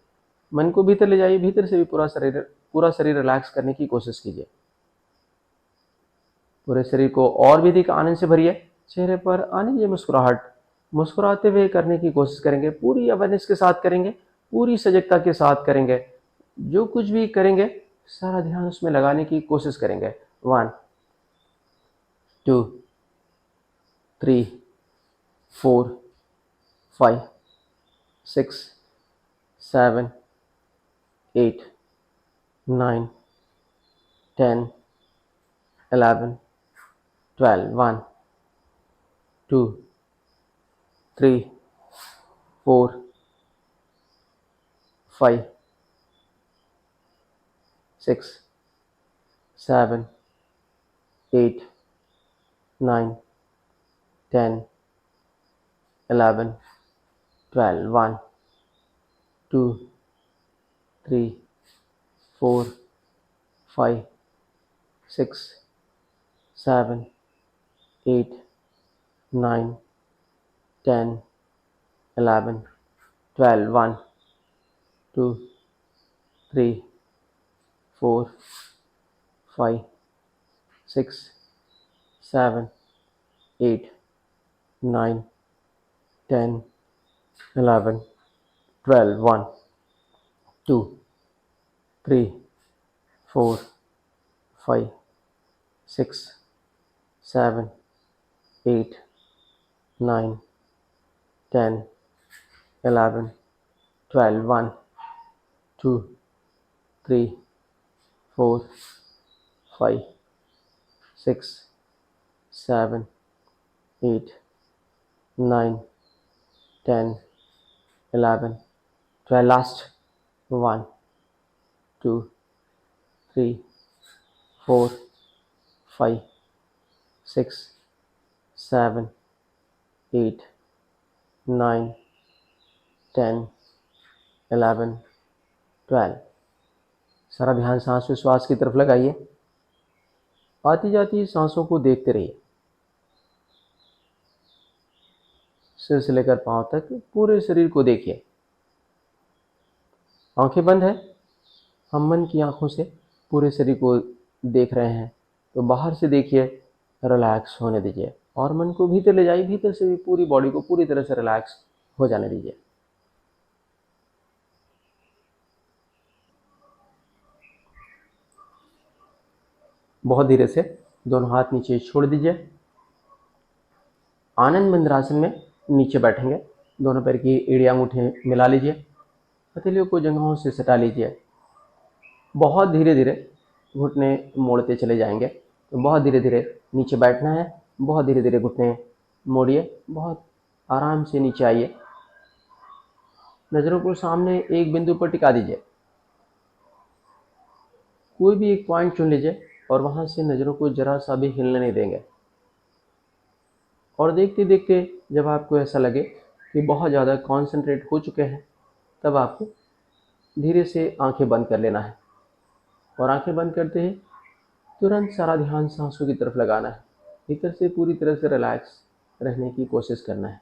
मन को भीतर ले जाइए, भीतर से भी पूरा शरीर रिलैक्स करने की कोशिश कीजिए। पूरे शरीर को और भी अधिक आनंद से भरिए। चेहरे पर आने दीजिए मुस्कुराहट, मुस्कुराते हुए करने की कोशिश करेंगे। पूरी अवेयरनेस के साथ करेंगे, पूरी सजगता के साथ करेंगे। जो कुछ भी करेंगे सारा ध्यान उसमें लगाने की कोशिश करेंगे। 1 2 3 4 5 6 7 8 9 10 11 12 1 2 3 4 5 6 7 8 9 10 11 12 1 2 3 4 5 6 7 8 9 10 11 12 1 2 3 4 5 6 7 8 9 10 11 12 1 2 3 4 5 6 7 8 9 10 11 12 1 2 3 4 5 6 7 8 9 10 11 12। Last 1 2 3 4 5 6 7 8 9 10, 11, 12। सारा ध्यान सांस में श्वास की तरफ लगाइए। आती जाती सांसों को देखते रहिए। सिर से लेकर पांव तक पूरे शरीर को देखिए। आंखें बंद है, हम मन की आंखों से पूरे शरीर को देख रहे हैं, तो बाहर से देखिए, रिलैक्स होने दीजिए और मन को भीतर ले जाइए। भीतर से भी पूरी बॉडी को पूरी तरह से रिलैक्स हो जाने दीजिए। बहुत धीरे से दोनों हाथ नीचे छोड़ दीजिए। आनंद मुद्रासन में नीचे बैठेंगे। दोनों पैर की एड़ी अंगूठे मिला लीजिए, हथेलियों को जंघों से सटा लीजिए। बहुत धीरे धीरे घुटने मोड़ते चले जाएंगे। तो बहुत धीरे धीरे नीचे बैठना है, बहुत धीरे धीरे घुटने मोड़िए, बहुत आराम से नीचे आइए। नज़रों को सामने एक बिंदु पर टिका दीजिए। कोई भी एक पॉइंट चुन लीजिए और वहाँ से नज़रों को जरा सा भी हिलने नहीं देंगे। और देखते देखते जब आपको ऐसा लगे कि बहुत ज़्यादा कॉन्सेंट्रेट हो चुके हैं, तब आपको धीरे से आंखें बंद कर लेना है। और आंखें बंद करते ही तुरंत सारा ध्यान सांसों की तरफ लगाना है। भीतर से पूरी तरह से रिलैक्स रहने की कोशिश करना है।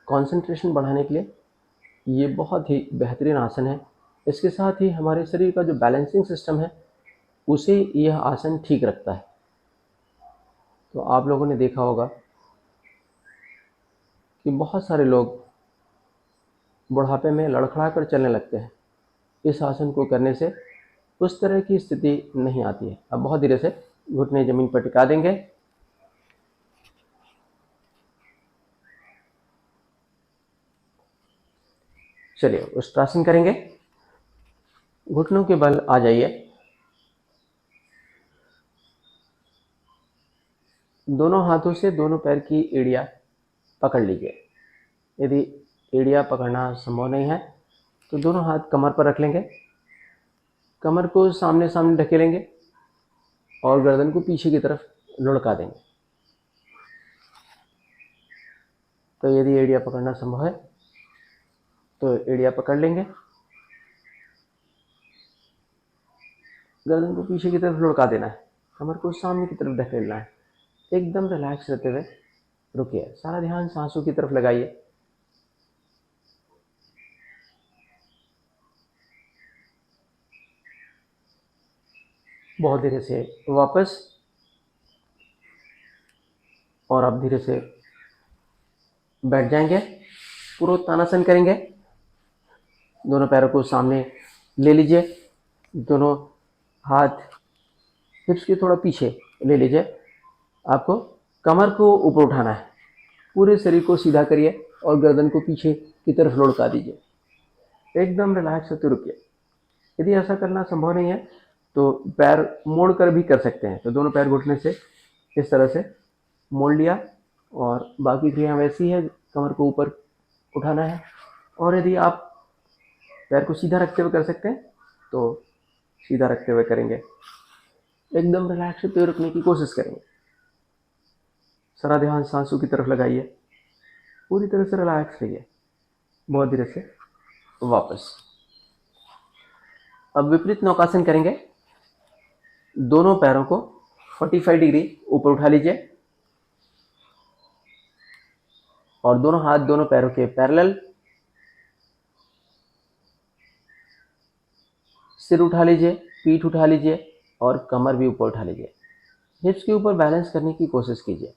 कंसंट्रेशन बढ़ाने के लिए ये बहुत ही बेहतरीन आसन है। इसके साथ ही हमारे शरीर का जो बैलेंसिंग सिस्टम है, उसे यह आसन ठीक रखता है। तो आप लोगों ने देखा होगा कि बहुत सारे लोग बुढ़ापे में लड़खड़ा कर चलने लगते हैं। इस आसन को करने से उस तरह की स्थिति नहीं आती है। अब बहुत धीरे से घुटने ज़मीन पर टिका देंगे। चलिए उष्ट्रासन करेंगे। घुटनों के बल आ जाइए। दोनों हाथों से दोनों पैर की एड़ियाँ पकड़ लीजिए। यदि एड़ियाँ पकड़ना संभव नहीं है तो दोनों हाथ कमर पर रख लेंगे। कमर को सामने सामने ढकेलेंगे और गर्दन को पीछे की तरफ लुढ़का देंगे। तो यदि एड़ियाँ पकड़ना संभव है तो एड़ियाँ पकड़ लेंगे। गर्दन को पीछे की तरफ लुढ़का देना है, कमर को सामने की तरफ ढकेलना है। एकदम रिलैक्स रहते हुए रुकिए। सारा ध्यान सांसों की तरफ लगाइए। बहुत धीरे से वापस। और अब धीरे से बैठ जाएंगे। पुरोत्तानासन करेंगे। दोनों पैरों को सामने ले लीजिए। दोनों हाथ हिप्स के थोड़ा पीछे ले लीजिए। आपको कमर को ऊपर उठाना है। पूरे शरीर को सीधा करिए और गर्दन को पीछे की तरफ लुढ़का दीजिए। एकदम रिलैक्स होते रुकिए। यदि ऐसा करना संभव नहीं है तो पैर मोड़ कर भी कर सकते हैं। तो दोनों पैर घुटने से इस तरह से मोड़ लिया और बाकी क्रिया वैसी है। कमर को ऊपर उठाना है। और यदि आप पैर को सीधा रखते हुए कर सकते हैं तो सीधा रखते हुए करेंगे। एकदम रिलैक्स होते हुए रुकने की कोशिश करेंगे। सारा ध्यान सांसों की तरफ लगाइए। पूरी तरह से रिलैक्स रहिए। बहुत धीरे से वापस। अब विपरीत नौकासन करेंगे। दोनों पैरों को 45 डिग्री ऊपर उठा लीजिए और दोनों हाथ दोनों पैरों के पैरेलल। सिर उठा लीजिए, पीठ उठा लीजिए और कमर भी ऊपर उठा लीजिए। हिप्स के ऊपर बैलेंस करने की कोशिश कीजिए।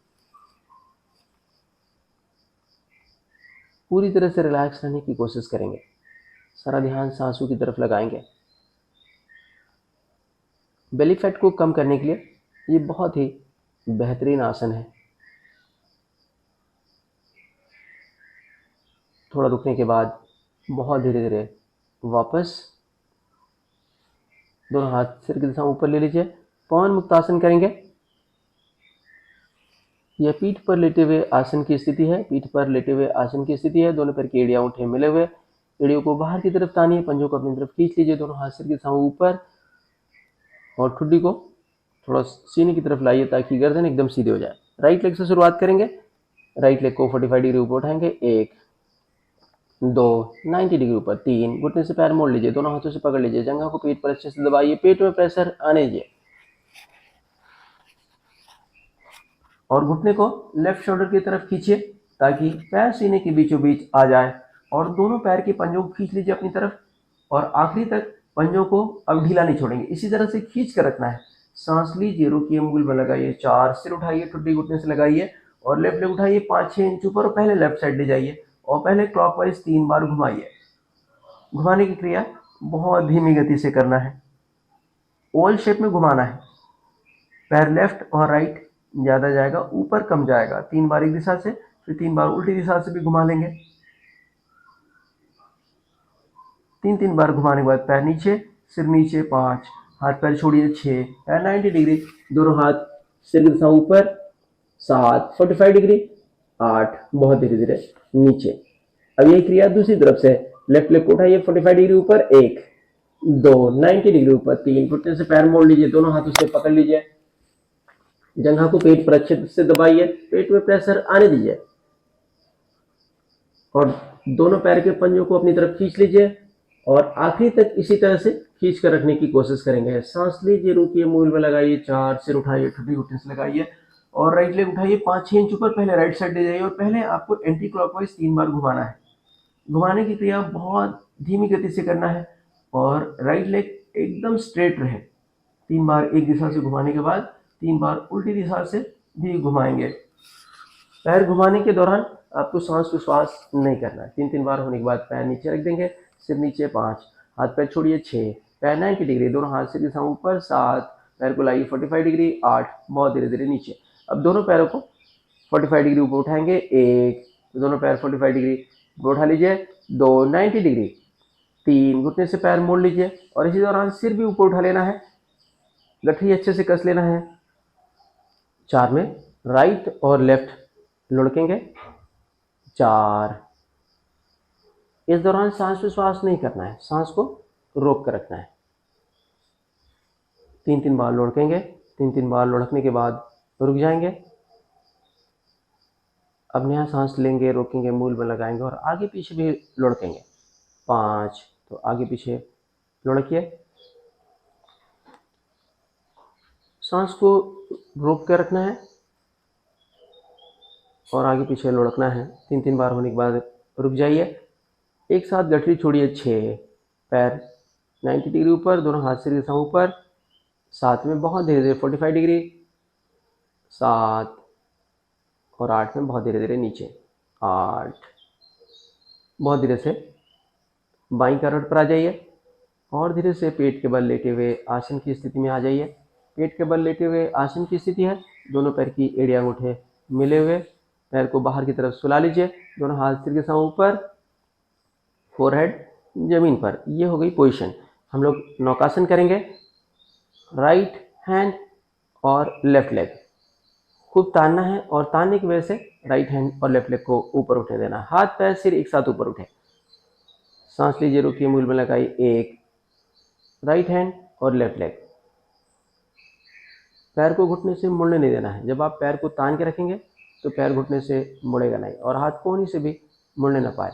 पूरी तरह से रिलैक्स रहने की कोशिश करेंगे। सारा ध्यान सांसों की तरफ लगाएंगे। बेली फैट को कम करने के लिए ये बहुत ही बेहतरीन आसन है। थोड़ा रुकने के बाद बहुत धीरे धीरे वापस। दोनों हाथ सिर की दिशा ऊपर ले लीजिए। पवन मुक्तासन करेंगे। यह पीठ पर लेटे हुए आसन की स्थिति है। पीठ पर लेटे हुए आसन की स्थिति है। दोनों पैर की एड़ियां उठे मिले हुए। एड़ियों को बाहर की तरफ तानिए, पंजों को अपनी तरफ खींच लीजिए। दोनों हाथ सिर की दिशा ऊपर और ठुड्डी को थोड़ा सीने की तरफ लाइए ताकि गर्दन एकदम सीधी हो जाए। राइट लेग से शुरुआत करेंगे। राइट लेग को 45 डिग्री ऊपर उठाएंगे, 1 2 90 डिग्री ऊपर, 3 घुटने से पैर मोड़ लीजिए, दोनों हाथों से पकड़ लीजिए, जंघा को पेट पर अच्छे से दबाइए, पेट में प्रेशर आने दीजिए और घुटने को लेफ्ट शोल्डर की तरफ खींचिए ताकि पैर सीने के बीचों बीच आ जाए और दोनों पैर के पंजों को खींच लीजिए अपनी तरफ और आखिरी तक पंजों को अब ढीला नहीं छोड़ेंगे, इसी तरह से खींच कर रखना है। सांस लीजिए, रुकिए, मुगल में लगाइए, 4 सिर उठाइए, ठुड्डी घुटने से लगाइए और लेफ्ट लेग उठाइए 5-6 इंच ऊपर और पहले लेफ्ट साइड ले जाइए और पहले क्लॉकवाइज 3 बार घुमाइए। घुमाने की क्रिया बहुत धीमी गति से करना है, ओवल शेप में घुमाना है। पैर लेफ्ट और राइट ज़्यादा जाएगा, ऊपर कम जाएगा। 3 बार एक दिशा से, फिर 3 बार उल्टी दिशा से भी घुमा लेंगे। 3-3 बार घुमाने के बाद पैर नीचे, सिर नीचे, 5 हाथ पैर छोड़िए, 6 पैर 90 डिग्री, दोनों हाथ सिर की दिशा ऊपर, 7 45 डिग्री, 8 बहुत धीरे धीरे नीचे। अब यही क्रिया दूसरी तरफ से, लेफ्ट लेग को उठाइए 45 डिग्री ऊपर, 1 2 90 डिग्री ऊपर, 3 घुटने से पैर मोड़ लीजिए, दोनों हाथों से पकड़ लीजिए, जंघा को पेट पर अच्छे से दबाइए, पेट में प्रेशर आने दीजिए और दोनों पैर के पंजों को अपनी तरफ खींच लीजिए और आखिरी तक इसी तरह से खींच कर रखने की कोशिश करेंगे। सांस लीजिए, रुकिए, मूल में लगाइए, 4 सिर उठाइए, ठुड्डी घुटने से लगाइए और राइट लेग उठाइए 5-6 इंच ऊपर, पहले राइट साइड ले जाइए और पहले आपको एंटी क्लॉकवाइज 3 बार घुमाना है। घुमाने की क्रिया बहुत धीमी गति से करना है और राइट लेग एकदम स्ट्रेट रहे। 3 बार एक दिशा से घुमाने के बाद 3 बार उल्टी दिशा से भी घुमाएंगे। पैर घुमाने के दौरान आपको सांस विश्वास नहीं करना है। 3-3 बार होने के बाद पैर नीचे रख देंगे, सिर नीचे, 5 हाथ पैर छोड़िए, 6 पैर 90 डिग्री, दोनों हाथ से दिशा ऊपर, 7 पैर को लाइए 45 डिग्री, 8 बहुत धीरे धीरे नीचे। अब दोनों पैरों को 45 डिग्री ऊपर उठाएंगे, 1 दोनों पैर 45 डिग्री ऊपर उठा लीजिए, 2 90 डिग्री, 3 घुटने से पैर मोड़ लीजिए और इसी दौरान सिर भी ऊपर उठा लेना है, गठरी अच्छे से कस लेना है। 4 में राइट और लेफ्ट लुढ़केंगे, 4। इस दौरान सांस विश्वास नहीं करना है, सांस को रोक कर रखना है। 3-3 बार लुढ़केंगे, 3-3 बार लुढ़कने के बाद रुक जाएंगे। अब नया सांस लेंगे, रोकेंगे, मूल में लगाएंगे और आगे पीछे भी लुढ़केंगे। 5 तो आगे पीछे लुढ़किए, सांस को रोक कर रखना है और आगे पीछे लुढ़कना है। 3-3 बार होने के बाद रुक जाइए, एक साथ गठरी छोड़िए, 6 पैर 90 डिग्री ऊपर, दोनों हाथ से दिशा ऊपर, 7 में बहुत धीरे धीरे 45 डिग्री, 7 और 8 में बहुत धीरे धीरे नीचे, 8 बहुत धीरे से बाईं करवट पर आ जाइए और धीरे से पेट के बल लेटे हुए आसन की स्थिति में आ जाइए। पेट के बल लेटे हुए आसन की स्थिति है, दोनों पैर की एड़ी अंगूठे मिले हुए, पैर को बाहर की तरफ सुला लीजिए, दोनों हाथ सिर के साथ ऊपर, फोरहेड जमीन पर। ये हो गई पोजीशन। हम लोग नौकासन करेंगे, राइट हैंड और लेफ्ट लेग खूब तानना है और तानने की वजह से राइट हैंड और लेफ्ट लेग को ऊपर उठने देना। हाथ पैर सिर एक साथ ऊपर उठे, सांस लीजिए, रुकिए, मूल में लगाइए, 1 राइट हैंड और लेफ्ट लेग। पैर को घुटने से मुड़ने नहीं देना है। जब आप पैर को तान के रखेंगे तो पैर घुटने से मुड़ेगा नहीं और हाथ कोहनी से भी मुड़ने ना पाए,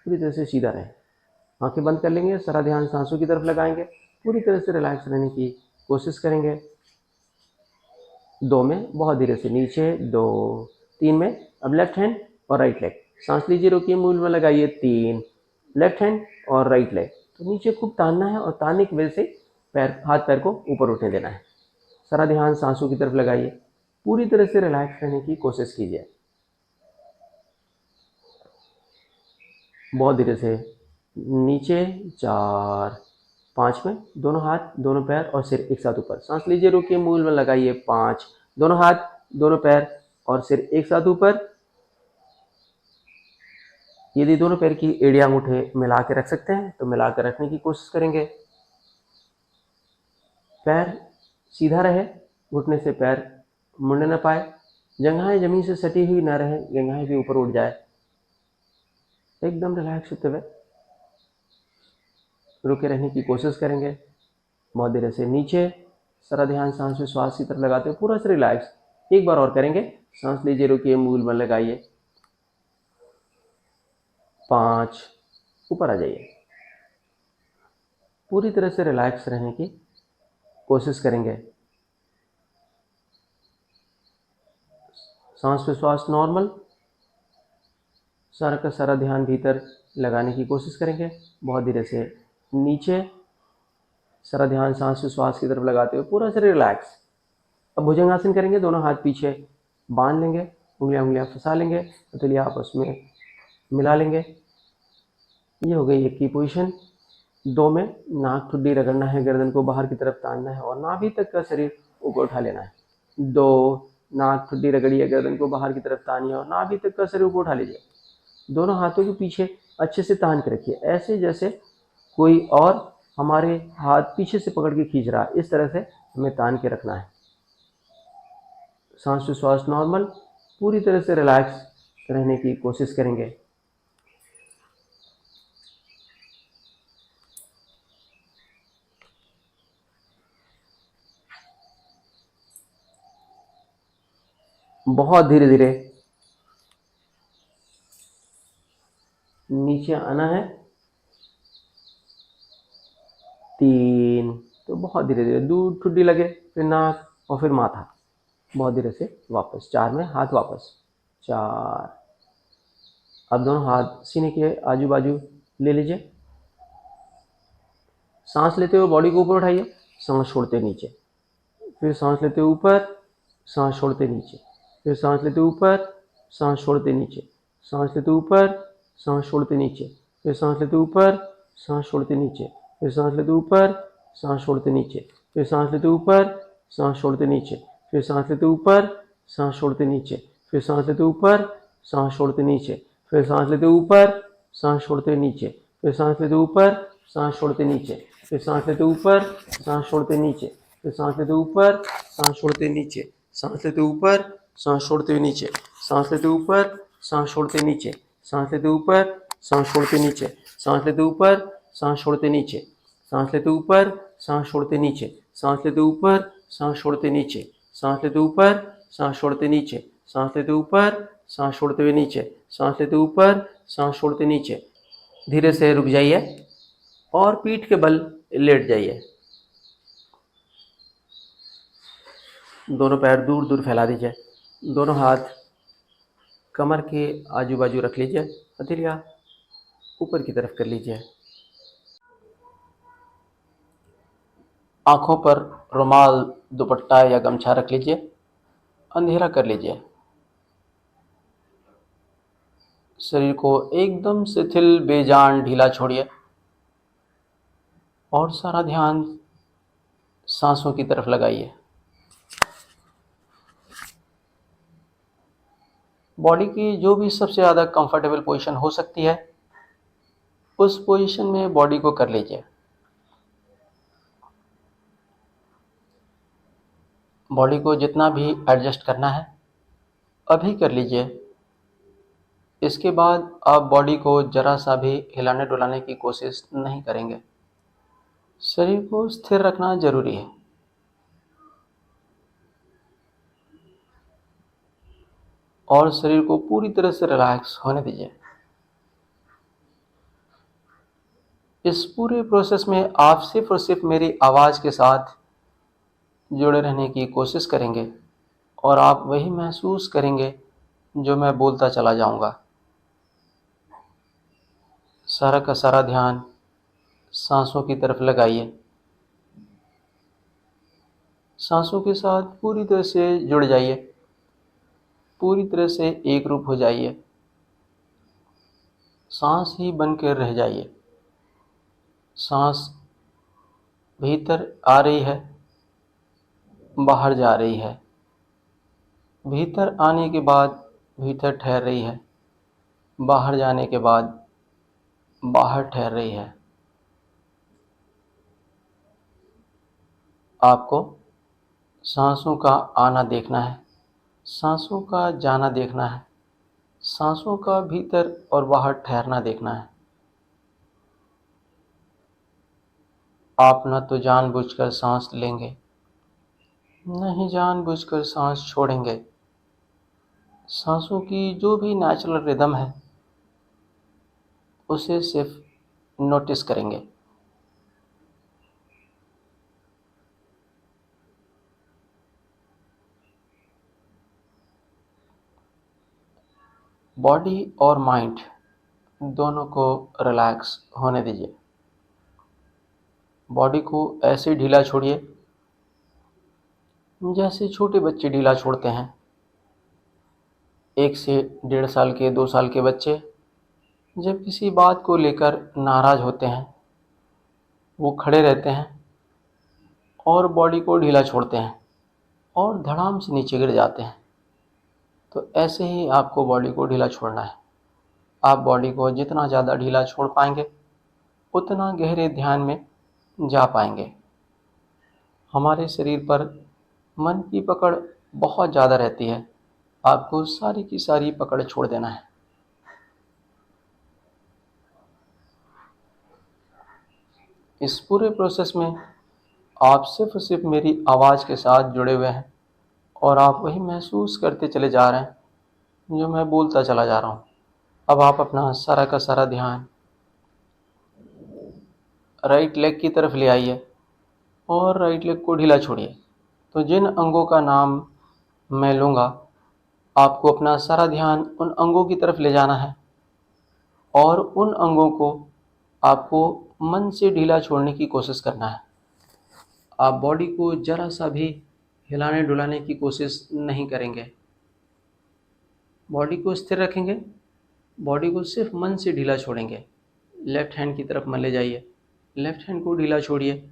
पूरी तरह से सीधा रहे। आंखें बंद कर लेंगे, सारा ध्यान सांसों की तरफ लगाएंगे, पूरी तरह से रिलैक्स रहने की कोशिश करेंगे। 2 में बहुत धीरे से नीचे, 2 3 में अब लेफ्ट हैंड और राइट लेग। सांस लीजिए, रोकिए, मूल में लगाइए, 3 लेफ्ट हैंड और राइट लेग। तो नीचे खूब तानना है और तानने की वजह से पैर हाथ पैर को ऊपर उठने देना है। सारा ध्यान सांसों की तरफ लगाइए, पूरी तरह से रिलैक्स रहने की कोशिश कीजिए। बहुत धीरे से नीचे, 4 5 में दोनों हाथ, दोनों पैर और सिर एक साथ ऊपर। सांस लीजिए, रोकिए, मूल में लगाइए, 5 दोनों हाथ, दोनों पैर और सिर एक साथ ऊपर। यदि दोनों पैर की एड़ी अंगूठे मिला के रख सकते हैं तो मिला कर रखने की कोशिश करेंगे। पैर सीधा रहे, घुटने से पैर मुड़ने न पाए, जंघाएं जमीन से सटी हुई ना रहे, जंघाएं भी ऊपर उठ जाए। एकदम रिलैक्स होते हुए रुके रहने की कोशिश करेंगे। बहुत देर से नीचे, सारा ध्यान सांस में श्वास की तरफ लगाते हुए पूरा से रिलैक्स। एक बार और करेंगे, सांस लीजिए, रुकिए, मूल बल लगाइए। 5, ऊपर आ जाइए। पूरी तरह से रिलैक्स रहने की कोशिश करेंगे। सांस विश्वास नॉर्मल, सारा का सारा ध्यान भीतर लगाने की कोशिश करेंगे। बहुत धीरे से नीचे, सारा ध्यान सांस विश्वास की तरफ लगाते हुए पूरा शरीर रिलैक्स। अब भुजंगासन करेंगे, दोनों हाथ पीछे बांध लेंगे, उंगलियां फंसा लेंगे, हथेलियां आपस में मिला लेंगे। ये हो गई 1 की पोजीशन। 2 में नाक ठुड्डी रगड़ना है, गर्दन को बाहर की तरफ तानना है और नाभि तक का शरीर ऊपर उठा लेना है। 2, नाक ठुड्डी रगड़िए, गर्दन को बाहर की तरफ तानिए और नाभि तक का शरीर ऊपर उठा लीजिए। दोनों हाथों के पीछे अच्छे से तान के रखिए, ऐसे जैसे कोई और हमारे हाथ पीछे से पकड़ के खींच रहा है। इस तरह से हमें तान के रखना है। सांस विश्वास नॉर्मल, पूरी तरह से रिलैक्स रहने की कोशिश करेंगे। बहुत धीरे धीरे नीचे आना है। 3, तो बहुत धीरे धीरे दूर ठुड्डी लगे, फिर नाक और फिर माथा। बहुत धीरे से वापस। 4 में हाथ वापस। 4। अब दोनों हाथ सीने के आजू बाजू ले लीजिए। सांस लेते हुए बॉडी को ऊपर उठाइए, सांस छोड़ते नीचे, फिर सांस लेते ऊपर, सांस छोड़ते नीचे, फिर सांस लेते ऊपर, सांस छोड़ते नीचे, सांस लेते ऊपर, सांस छोड़ते नीचे, फिर सांस लेते ऊपर, सांस छोड़ते नीचे, फिर सांस लेते ऊपर, सांस छोड़ते नीचे, फिर सांस लेते ऊपर, सांस छोड़ते नीचे, फिर सांस लेते ऊपर, सांस छोड़ते नीचे, फिर सांस लेते ऊपर, सांस छोड़ते नीचे, फिर सांस लेते ऊपर, सांस छोड़ते नीचे, फिर सांस लेते ऊपर, सांस छोड़ते नीचे, फिर सांस लेते ऊपर, सांस छोड़ते नीचे, फिर सांस लेते ऊपर, सांस छोड़ते नीचे, सांस लेते ऊपर, सांस छोड़ते नीचे, सांस लेते ऊपर, सांस छोड़ते नीचे, सांस लेते ऊपर, सांस छोड़ते नीचे, सांस लेते ऊपर, सांस छोड़ते नीचे, सांस लेते ऊपर, सांस छोड़ते नीचे, सांस लेते ऊपर, सांस छोड़ते नीचे, सांस लेते ऊपर, सांस छोड़ते नीचे, सांस लेते ऊपर, सांस छोड़ते हुए नीचे, सांस लेते ऊपर, सांस छोड़ते नीचे। धीरे से रुक जाइए और पीठ के बल लेट जाइए। दोनों पैर दूर दूर फैला दीजिए। दोनों हाथ कमर के आजू बाजू रख लीजिए, हथेलियां ऊपर की तरफ कर लीजिए। आंखों पर रुमाल, दुपट्टा या गमछा रख लीजिए, अंधेरा कर लीजिए। शरीर को एकदम शिथिल, बेजान, ढीला छोड़िए और सारा ध्यान सांसों की तरफ लगाइए। बॉडी की जो भी सबसे ज़्यादा कंफर्टेबल पोजीशन हो सकती है, उस पोजीशन में बॉडी को कर लीजिए। बॉडी को जितना भी एडजस्ट करना है अभी कर लीजिए। इसके बाद आप बॉडी को जरा सा भी हिलाने डुलाने की कोशिश नहीं करेंगे। शरीर को स्थिर रखना जरूरी है। और शरीर को पूरी तरह से रिलैक्स होने दीजिए। इस पूरे प्रोसेस में आप सिर्फ और सिर्फ मेरी आवाज़ के साथ जुड़े रहने की कोशिश करेंगे और आप वही महसूस करेंगे जो मैं बोलता चला जाऊंगा। सारा का सारा ध्यान सांसों की तरफ लगाइए। सांसों के साथ पूरी तरह से जुड़ जाइए, पूरी तरह से एक रूप हो जाइए। सांस ही बनकर रह जाइए। सांस भीतर आ रही है, बाहर जा रही है, भीतर आने के बाद भीतर ठहर रही है, बाहर जाने के बाद बाहर ठहर रही है। आपको सांसों का आना देखना है, सांसों का जाना देखना है, सांसों का भीतर और बाहर ठहरना देखना है। आप न तो जानबूझकर सांस लेंगे, न ही जानबूझकर सांस छोड़ेंगे। सांसों की जो भी नेचुरल रिदम है उसे सिर्फ नोटिस करेंगे। बॉडी और माइंड दोनों को रिलैक्स होने दीजिए। बॉडी को ऐसे ढीला छोड़िए जैसे छोटे बच्चे ढीला छोड़ते हैं। 1 से 1.5 साल के, 2 साल के बच्चे जब किसी बात को लेकर नाराज़ होते हैं, वो खड़े रहते हैं और बॉडी को ढीला छोड़ते हैं और धड़ाम से नीचे गिर जाते हैं। तो ऐसे ही आपको बॉडी को ढीला छोड़ना है। आप बॉडी को जितना ज़्यादा ढीला छोड़ पाएंगे उतना गहरे ध्यान में जा पाएंगे। हमारे शरीर पर मन की पकड़ बहुत ज़्यादा रहती है। आपको सारी की सारी पकड़ छोड़ देना है। इस पूरे प्रोसेस में आप सिर्फ और सिर्फ मेरी आवाज़ के साथ जुड़े हुए हैं और आप वही महसूस करते चले जा रहे हैं जो मैं बोलता चला जा रहा हूँ। अब आप अपना सारा का सारा ध्यान राइट लेग की तरफ ले आइए और राइट लेग को ढीला छोड़िए। तो जिन अंगों का नाम मैं लूँगा, आपको अपना सारा ध्यान उन अंगों की तरफ ले जाना है और उन अंगों को आपको मन से ढीला छोड़ने की कोशिश करना है। आप बॉडी को ज़रा सा भी हिलाने डुलाने की कोशिश नहीं करेंगे। बॉडी को स्थिर रखेंगे, बॉडी को सिर्फ मन से ढीला छोड़ेंगे। लेफ़्ट हैंड की तरफ मन ले जाइए, लेफ़्ट हैंड को ढीला छोड़िए।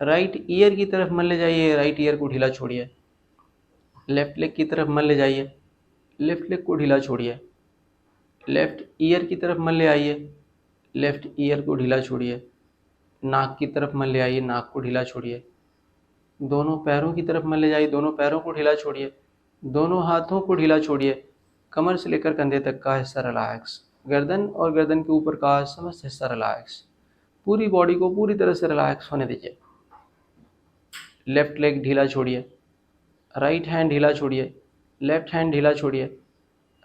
राइट ईयर की तरफ मन ले जाइए, राइट ईयर को ढीला छोड़िए। लेफ़्ट लेग की तरफ मन ले जाइए, लेफ़्ट लेग को ढीला छोड़िए। लेफ़्ट ईयर की तरफ मन ले आइए, लेफ़्ट ईयर को ढीला छोड़िए। नाक की तरफ मन ले आइए, नाक को ढीला छोड़िए। दोनों पैरों की तरफ मन ले जाइए, दोनों पैरों को ढीला छोड़िए। दोनों हाथों को ढीला छोड़िए। कमर से लेकर कंधे तक का हिस्सा रिलैक्स। गर्दन और गर्दन के ऊपर का समस्त हिस्सा रिलैक्स। पूरी बॉडी को पूरी तरह से रिलैक्स होने दीजिए। लेफ़्ट लेग ढीला छोड़िए, राइट हैंड ढीला छोड़िए, लेफ़्ट हैंड ढीला छोड़िए,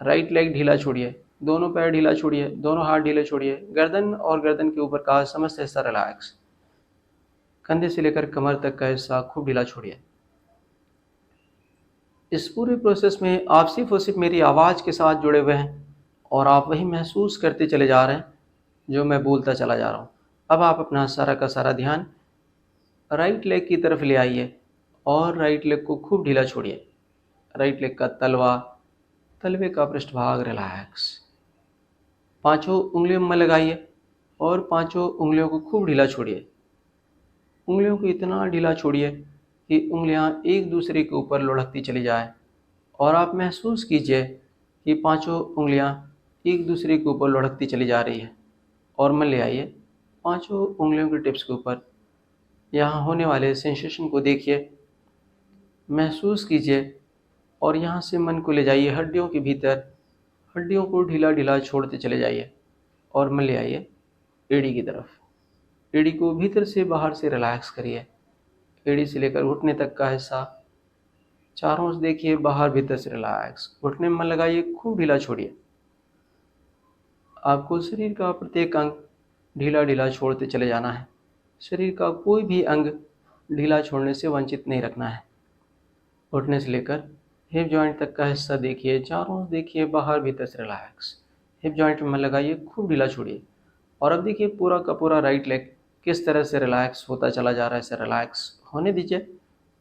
राइट लेग ढीला छोड़िए, दोनों पैर ढीला छोड़िए, दोनों हाथ ढीले छोड़िए। गर्दन और गर्दन के ऊपर का समस्त हिस्सा रिलैक्स। कंधे से लेकर कमर तक का हिस्सा खूब ढीला छोड़िए। इस पूरे प्रोसेस में आप सिर्फ और सिर्फ मेरी आवाज़ के साथ जुड़े हुए हैं और आप वही महसूस करते चले जा रहे हैं जो मैं बोलता चला जा रहा हूँ। अब आप अपना सारा का सारा ध्यान राइट लेग की तरफ ले आइए और राइट लेग को खूब ढीला छोड़िए। राइट लेग का तलवा, तलवे का पृष्ठभाग रिलैक्स। पांचों उंगलियों में लगाइए और पांचों उंगलियों को खूब ढीला छोड़िए। उंगलियों को इतना ढीला छोड़िए कि उंगलियां एक दूसरे के ऊपर लुढ़कती चली जाए और आप महसूस कीजिए कि पांचों उंगलियां एक दूसरे के ऊपर लुढ़कती चली जा रही है। और मन ले आइए पांचों उंगलियों के टिप्स के ऊपर। यहाँ होने वाले सेंसेशन को देखिए, महसूस कीजिए और यहाँ से मन को ले जाइए हड्डियों के भीतर। हड्डियों को ढीला ढीला छोड़ते चले जाइए और मन ले आइए एड़ी की तरफ। एड़ी को भीतर से बाहर से रिलैक्स करिए। एड़ी से लेकर घुटने तक का हिस्सा चारों ओर देखिए, बाहर भीतर से रिलैक्स। घुटने में मन लगाइए, खूब ढीला छोड़िए। आपको शरीर का प्रत्येक अंग ढीला ढीला छोड़ते चले जाना है। शरीर का कोई भी अंग ढीला छोड़ने से वंचित नहीं रखना है। घुटने से लेकर हिप जॉइंट तक का हिस्सा देखिए, चारों ओर देखिए, बाहर भीतर से रिलैक्स। हिप जॉइंट में मन लगाइए, खूब ढीला छोड़िए। और अब देखिए पूरा का पूरा राइट लेग किस तरह से रिलैक्स होता चला जा रहा है। इसे रिलैक्स होने दीजिए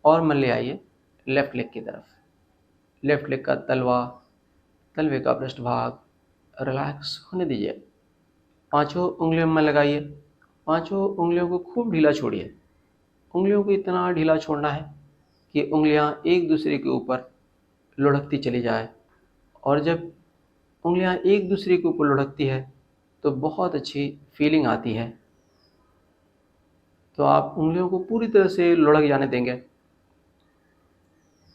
और मन ले आइए लेफ़्ट लेग की तरफ। लेफ़्ट लेग का तलवा, तलवे का पृष्ठभाग रिलैक्स होने दीजिए। पांचों उंगलियों में मन लगाइए, पांचों उंगलियों को खूब ढीला छोड़िए। उंगलियों को इतना ढीला छोड़ना है कि उंगलियां एक दूसरे के ऊपर लुढ़कती चली जाए। और जब उंगलियां एक दूसरे के ऊपर लुढ़कती है तो बहुत अच्छी फीलिंग आती है। तो आप उंगलियों को पूरी तरह से लुढ़क जाने देंगे।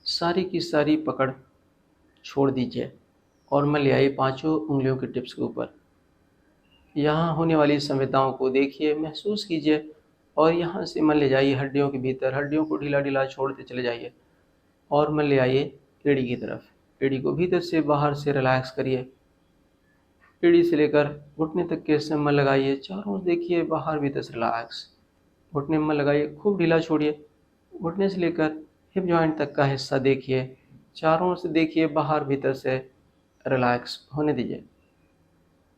सारी की सारी पकड़ छोड़ दीजिए और मन ले आइए पांचों उंगलियों के टिप्स के ऊपर। यहाँ होने वाली संवेदनाओं को देखिए, महसूस कीजिए और यहाँ से मन ले जाइए हड्डियों के भीतर। हड्डियों को ढीला ढीला छोड़ते चले जाइए और मन ले आइए एड़ी की तरफ। एड़ी को भीतर से बाहर से रिलैक्स करिए। एड़ी से लेकर घुटने तक के हिस्से में लगाइए, चारों ओर देखिए, बाहर भीतर से रिलैक्स। घुटने में लगाइए, खूब ढीला छोड़िए। घुटने से लेकर हिप जॉइंट तक का हिस्सा देखिए, चारों ओर से देखिए, बाहर भीतर से रिलैक्स होने दीजिए।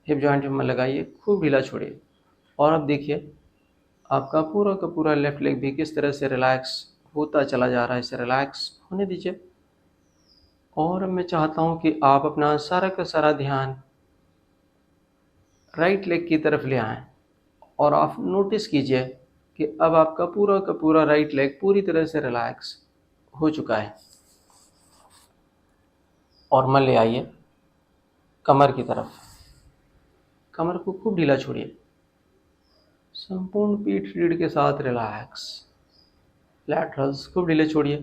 हिप जॉइंट में लगाइए, खूब ढीला छोड़िए। और अब देखिए आपका पूरा का पूरा लेफ्ट लेग भी किस तरह से रिलैक्स होता चला जा रहा है, इसे रिलैक्स होने दीजिए। और मैं चाहता हूँ कि आप अपना सारा का सारा ध्यान राइट लेग की तरफ ले आएं और आप नोटिस कीजिए कि अब आपका पूरा का पूरा राइट लेग पूरी तरह से रिलैक्स हो चुका है। और मन ले आइए कमर की तरफ। कमर को खूब ढीला छोड़िए, संपूर्ण पीठ रीढ़ के साथ रिलैक्स। लैटरल्स खूब ढीले छोड़िए,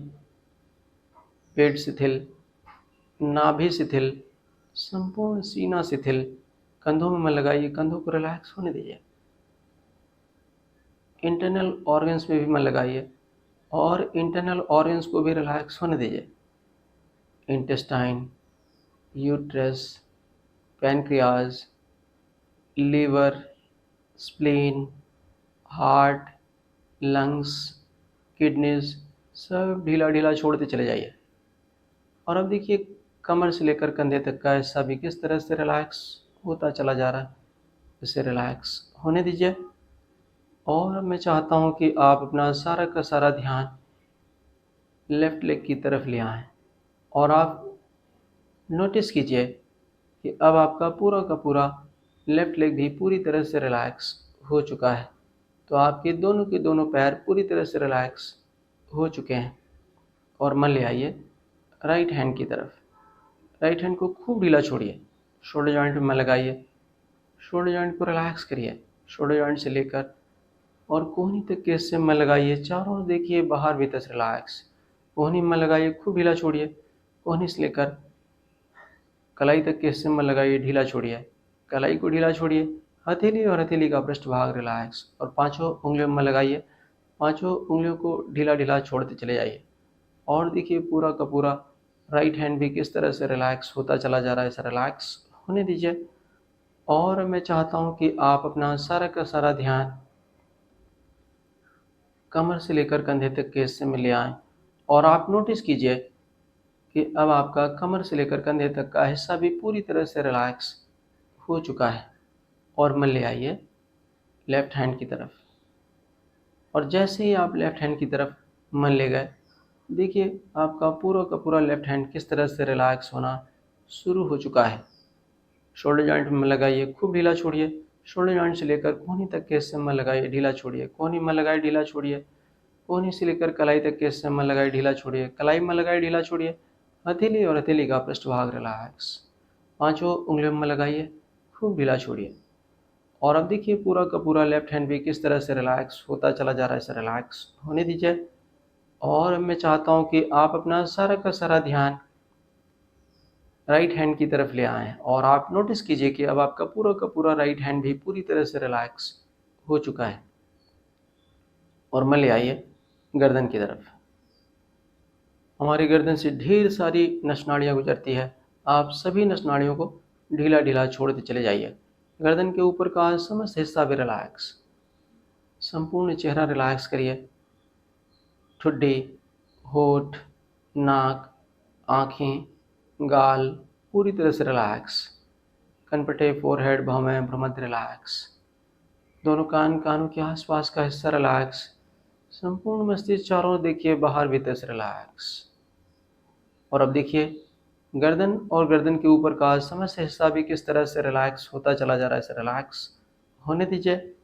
पेट शिथिल, नाभि शिथिल, संपूर्ण सीना शिथिल। कंधों में मन लगाइए, कंधों को रिलैक्स होने दीजिए। इंटरनल ऑर्गन्स में भी मन लगाइए और इंटरनल ऑर्गन्स को भी रिलैक्स होने दीजिए। Intestine, uterus, pancreas, liver, spleen, heart, lungs, kidneys, सब ढीला ढीला छोड़ते चले जाइए। और अब देखिए कमर से लेकर कंधे तक का हिस्सा भी किस तरह से रिलैक्स होता चला जा रहा है, इसे रिलैक्स होने दीजिए। और मैं चाहता हूँ कि आप अपना सारा का सारा ध्यान लेफ्ट लेग की तरफ ले आएं और आप नोटिस कीजिए कि अब आपका पूरा का पूरा लेफ्ट लेग भी पूरी तरह से रिलैक्स हो चुका है। तो आपके दोनों के दोनों पैर पूरी तरह से रिलैक्स हो चुके हैं। और मन ले आइए राइट हैंड की तरफ। राइट हैंड को खूब ढीला छोड़िए, शोल्डर जॉइंट में मन लगाइए, शोल्डर जॉइंट को रिलैक्स करिए। शोल्डर जॉइंट से लेकर और कोहनी तक के हिस्से में मन लगाइए, चारों ओर देखिए, बाहर भीतर से रिलैक्स। कोहनी में मन लगाइए, खूब ढीला छोड़िए। कोहनी से लेकर कलाई तक के हिस्से में लगाइए, ढीला छोड़िए। कलाई को ढीला छोड़िए। हथेली और हथेली का पृष्ठभाग रिलैक्स। और पांचों उंगलियों में लगाइए, पांचों उंगलियों को ढीला ढीला छोड़ते चले जाइए। और देखिए पूरा का पूरा राइट हैंड भी किस तरह से रिलैक्स होता चला जा रहा है, इसे रिलैक्स होने दीजिए। और मैं चाहता हूँ कि आप अपना सारा का सारा ध्यान कमर से लेकर कंधे तक के हिस्से में ले आएं और आप नोटिस कीजिए कि अब आपका कमर से लेकर कंधे तक का हिस्सा भी पूरी तरह से रिलैक्स हो चुका है। और मन ले आइए लेफ्ट हैंड की तरफ। और जैसे ही आप लेफ्ट हैंड की तरफ मन ले गए, देखिए आपका पूरा का पूरा लेफ्ट हैंड किस तरह से रिलैक्स होना शुरू हो चुका है। शोल्डर जॉइंट में लगाइए, खूब ढीला छोड़िए। शोल्डर जॉइंट से लेकर कोहनी तक के हिस्से में लगाइए, ढीला छोड़िए। कोहनी में लगाए, ढीला छोड़िए। कोहनी से लेकर कलाई तक के हिस्से में लगाए, ढीला छोड़िए। कलाई में लगाए, ढीला छोड़िए। हथेली और हथेली का पृष्ठभाग रिलैक्स। पांचों उंगलियों में लगाइए, खूब ढीला छोड़िए। और अब देखिए पूरा का पूरा लेफ्ट हैंड भी किस तरह से रिलैक्स होता चला जा रहा है, इसे रिलैक्स होने दीजिए। और मैं चाहता हूँ कि आप अपना सारा का सारा ध्यान राइट हैंड की तरफ ले आएं और आप नोटिस कीजिए कि अब आपका पूरा का पूरा राइट हैंड भी पूरी तरह से रिलैक्स हो चुका है। और मन ले आइए गर्दन की तरफ। हमारी गर्दन से ढेर सारी नसनाड़ियाँ गुजरती है, आप सभी नसनाड़ियों को ढीला ढीला छोड़ते चले जाइए। गर्दन के ऊपर का समस्त हिस्सा भी रिलैक्स। संपूर्ण चेहरा रिलैक्स करिए। ठुड्डी, होठ, नाक, आँखें, गाल पूरी तरह से रिलैक्स। कनपटे, फोरहेड, भौहें, भ्रूमध्य रिलैक्स। दोनों कान, कानों के आसपास का हिस्सा रिलैक्स। संपूर्ण मस्तिष्क चारों ओर देखिए, बाहर भीतर से रिलैक्स। और अब देखिए गर्दन और गर्दन के ऊपर का समस्त हिस्सा भी किस तरह से रिलैक्स होता चला जा रहा है, इसे रिलैक्स होने दीजिए।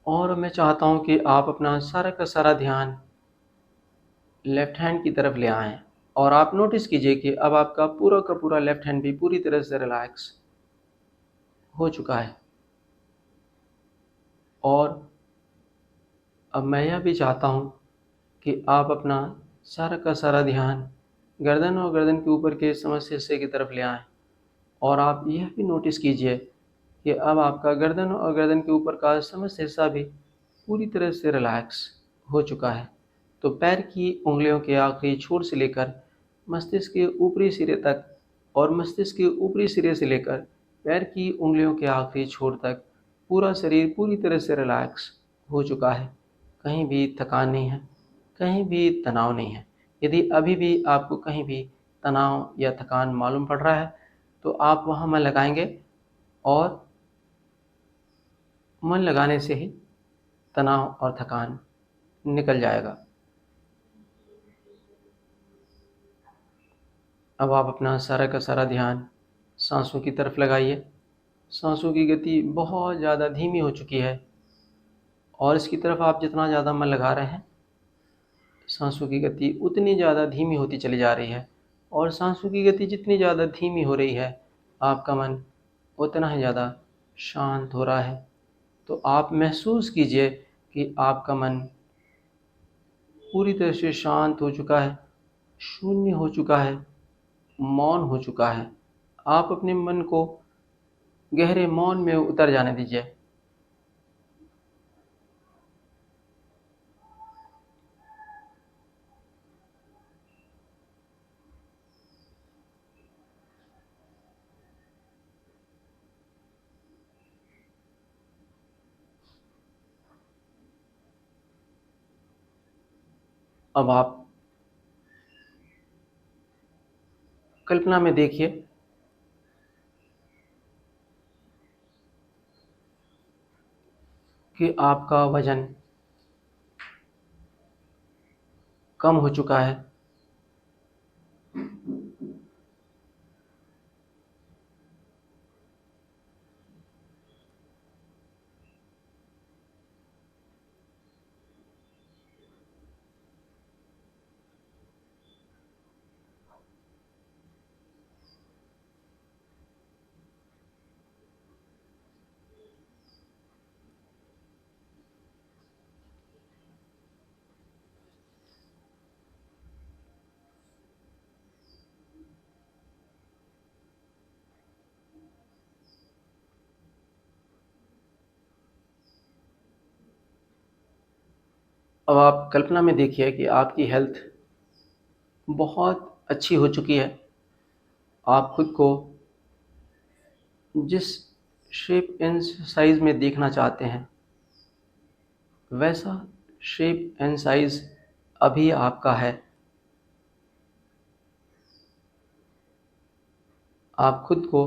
और मैं चाहता हूं कि आप अपना सारा का सारा ध्यान लेफ्ट हैंड की तरफ ले आएं और आप नोटिस कीजिए कि अब आपका पूरा का पूरा लेफ्ट हैंड भी पूरी तरह से रिलैक्स हो चुका है। और अब मैं यह भी चाहता हूं कि आप अपना सारा का सारा ध्यान गर्दन और गर्दन के ऊपर के समस्त हिस्से की तरफ ले आएं और आप यह भी नोटिस कीजिए कि अब आपका गर्दन और गर्दन के ऊपर का समस्त हिस्सा भी पूरी तरह से रिलैक्स हो चुका है। तो पैर की उंगलियों के आखिरी छोर से लेकर मस्तिष्क के ऊपरी सिरे तक और मस्तिष्क के ऊपरी सिरे से लेकर पैर की उंगलियों के आखिरी छोर तक पूरा शरीर पूरी तरह से रिलैक्स हो चुका है। कहीं भी थकान नहीं है, कहीं भी तनाव नहीं है। यदि अभी भी आपको कहीं भी तनाव या थकान मालूम पड़ रहा है तो आप वहाँ मन लगाएंगे और मन लगाने से ही तनाव और थकान निकल जाएगा। अब आप अपना सारा का सारा ध्यान सांसों की तरफ लगाइए। सांसों की गति बहुत ज़्यादा धीमी हो चुकी है और इसकी तरफ आप जितना ज़्यादा मन लगा रहे हैं, सांसों की गति उतनी ज़्यादा धीमी होती चली जा रही है। और सांसों की गति जितनी ज़्यादा धीमी हो रही है, आपका मन उतना ही ज़्यादा शांत हो रहा है। तो आप महसूस कीजिए कि आपका मन पूरी तरह से शांत हो चुका है, शून्य हो चुका है, मौन हो चुका है। आप अपने मन को गहरे मौन में उतर जाने दीजिए। अब आप कल्पना में देखिए कि आपका वजन कम हो चुका है। अब आप कल्पना में देखिए कि आपकी हेल्थ बहुत अच्छी हो चुकी है। आप खुद को जिस शेप एंड साइज़ में देखना चाहते हैं, वैसा शेप एंड साइज़ अभी आपका है। आप खुद को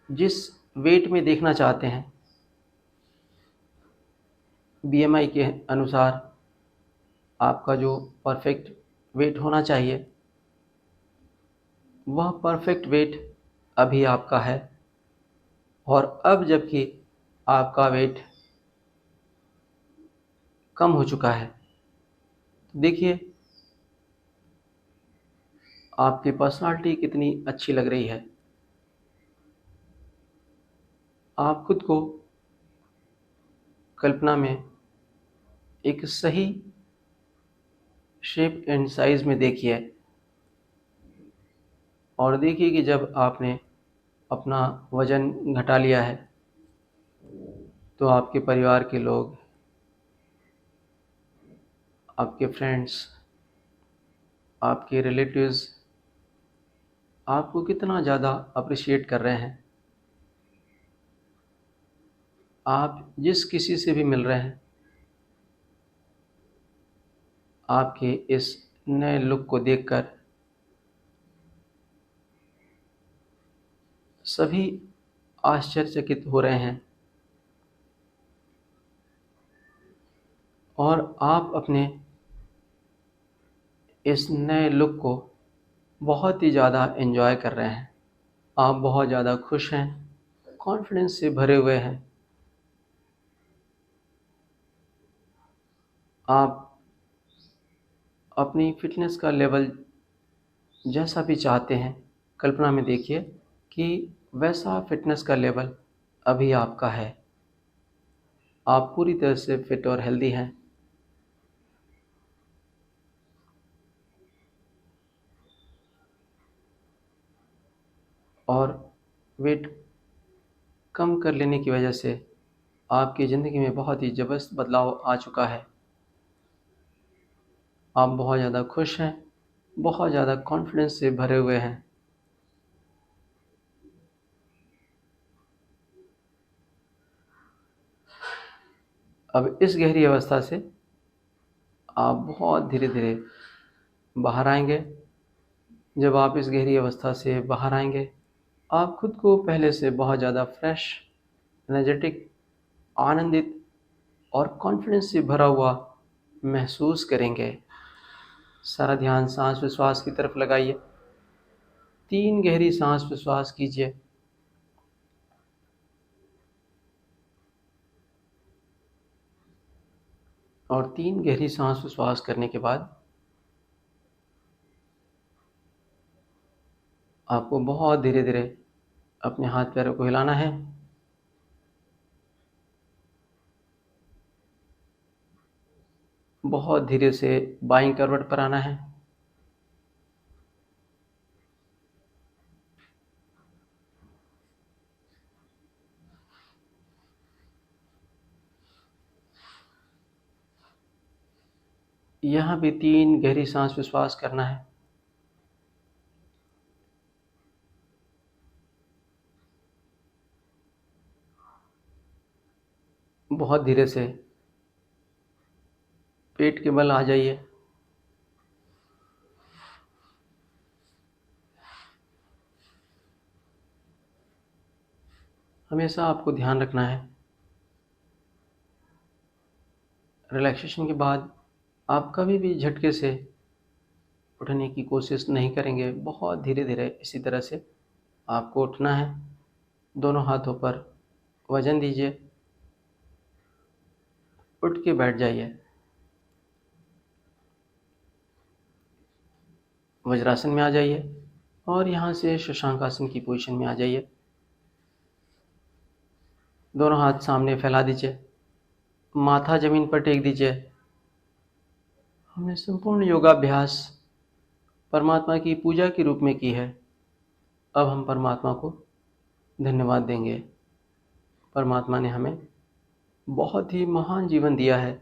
जिस वेट में देखना चाहते हैं, बीएमआई के अनुसार आपका जो परफेक्ट वेट होना चाहिए, वह परफेक्ट वेट अभी आपका है। और अब जबकि आपका वेट कम हो चुका है, तो देखिए आपकी पर्सनालिटी कितनी अच्छी लग रही है। आप खुद को कल्पना में एक सही शेप एंड साइज़ में देखिए और देखिए कि जब आपने अपना वज़न घटा लिया है तो आपके परिवार के लोग, आपके फ्रेंड्स, आपके रिलेटिव्स आपको कितना ज़्यादा अप्रिशिएट कर रहे हैं। आप जिस किसी से भी मिल रहे हैं, आपके इस नए लुक को देखकर सभी आश्चर्यचकित हो रहे हैं और आप अपने इस नए लुक को बहुत ही ज़्यादा एंजॉय कर रहे हैं। आप बहुत ज़्यादा खुश हैं, कॉन्फिडेंस से भरे हुए हैं। आप अपनी फिटनेस का लेवल जैसा भी चाहते हैं, कल्पना में देखिए कि वैसा फिटनेस का लेवल अभी आपका है। आप पूरी तरह से फिट और हेल्दी हैं। और वेट कम कर लेने की वजह से आपकी ज़िंदगी में बहुत ही ज़बरदस्त बदलाव आ चुका है। आप बहुत ज़्यादा खुश हैं, बहुत ज़्यादा कॉन्फिडेंस से भरे हुए हैं। अब इस गहरी अवस्था से आप बहुत धीरे धीरे बाहर आएंगे। जब आप इस गहरी अवस्था से बाहर आएंगे, आप खुद को पहले से बहुत ज़्यादा फ्रेश, एनर्जेटिक, आनंदित और कॉन्फिडेंस से भरा हुआ महसूस करेंगे। सारा ध्यान सांस विश्वास की तरफ लगाइए। 3 गहरी सांस विश्वास कीजिए। और 3 गहरी सांस विश्वास करने के बाद आपको बहुत धीरे धीरे अपने हाथ पैरों को हिलाना है। बहुत धीरे से बाईं करवट पर आना है। यहाँ भी 3 गहरी सांस विश्वास करना है। बहुत धीरे से पेट के बल आ जाइए। हमेशा आपको ध्यान रखना है, रिलैक्सेशन के बाद आप कभी भी झटके से उठने की कोशिश नहीं करेंगे। बहुत धीरे धीरे इसी तरह से आपको उठना है। दोनों हाथों पर वजन दीजिए, उठ के बैठ जाइए। वज्रासन में आ जाइए और यहाँ से शशांक आसन की पोजीशन में आ जाइए। दोनों हाथ सामने फैला दीजिए, माथा जमीन पर टेक दीजिए। हमने संपूर्ण योगाभ्यास परमात्मा की पूजा के रूप में की है। अब हम परमात्मा को धन्यवाद देंगे। परमात्मा ने हमें बहुत ही महान जीवन दिया है,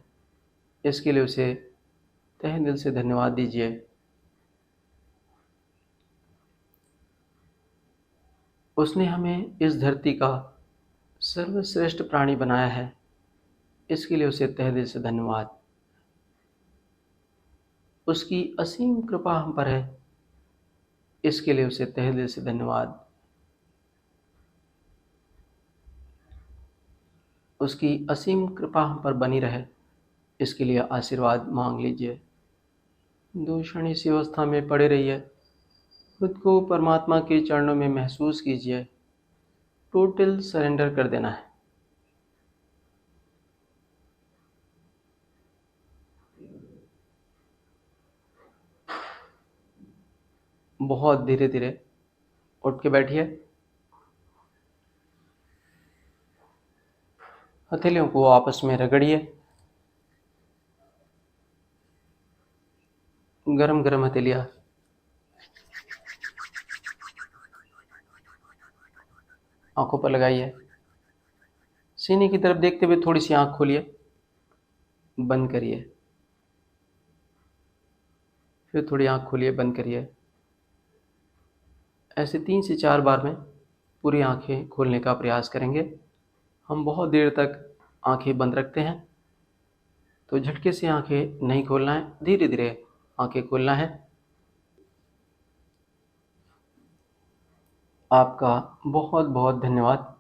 इसके लिए उसे तहे दिल से धन्यवाद दीजिए। उसने हमें इस धरती का सर्वश्रेष्ठ प्राणी बनाया है, इसके लिए उसे तहे दिल से धन्यवाद। उसकी असीम कृपा हम पर है, इसके लिए उसे तहे दिल से धन्यवाद। उसकी असीम कृपा हम पर बनी रहे, इसके लिए आशीर्वाद मांग लीजिए। 2 क्षण इसी अवस्था में पड़े रहिए। खुद को परमात्मा के चरणों में महसूस कीजिए। टोटल सरेंडर कर देना है। बहुत धीरे धीरे उठ के बैठिए। हथेलियों को आपस में रगड़िए। गरम गरम हथेलियाँ आंखों पर लगाइए। सीने की तरफ देखते हुए थोड़ी सी आंख खोलिए, बंद करिए, फिर थोड़ी आंख खोलिए, बंद करिए। ऐसे 3 से 4 बार में पूरी आंखें खोलने का प्रयास करेंगे। हम बहुत देर तक आंखें बंद रखते हैं, तो झटके से आंखें नहीं खोलना है, धीरे धीरे आंखें खोलना है। आपका बहुत बहुत धन्यवाद।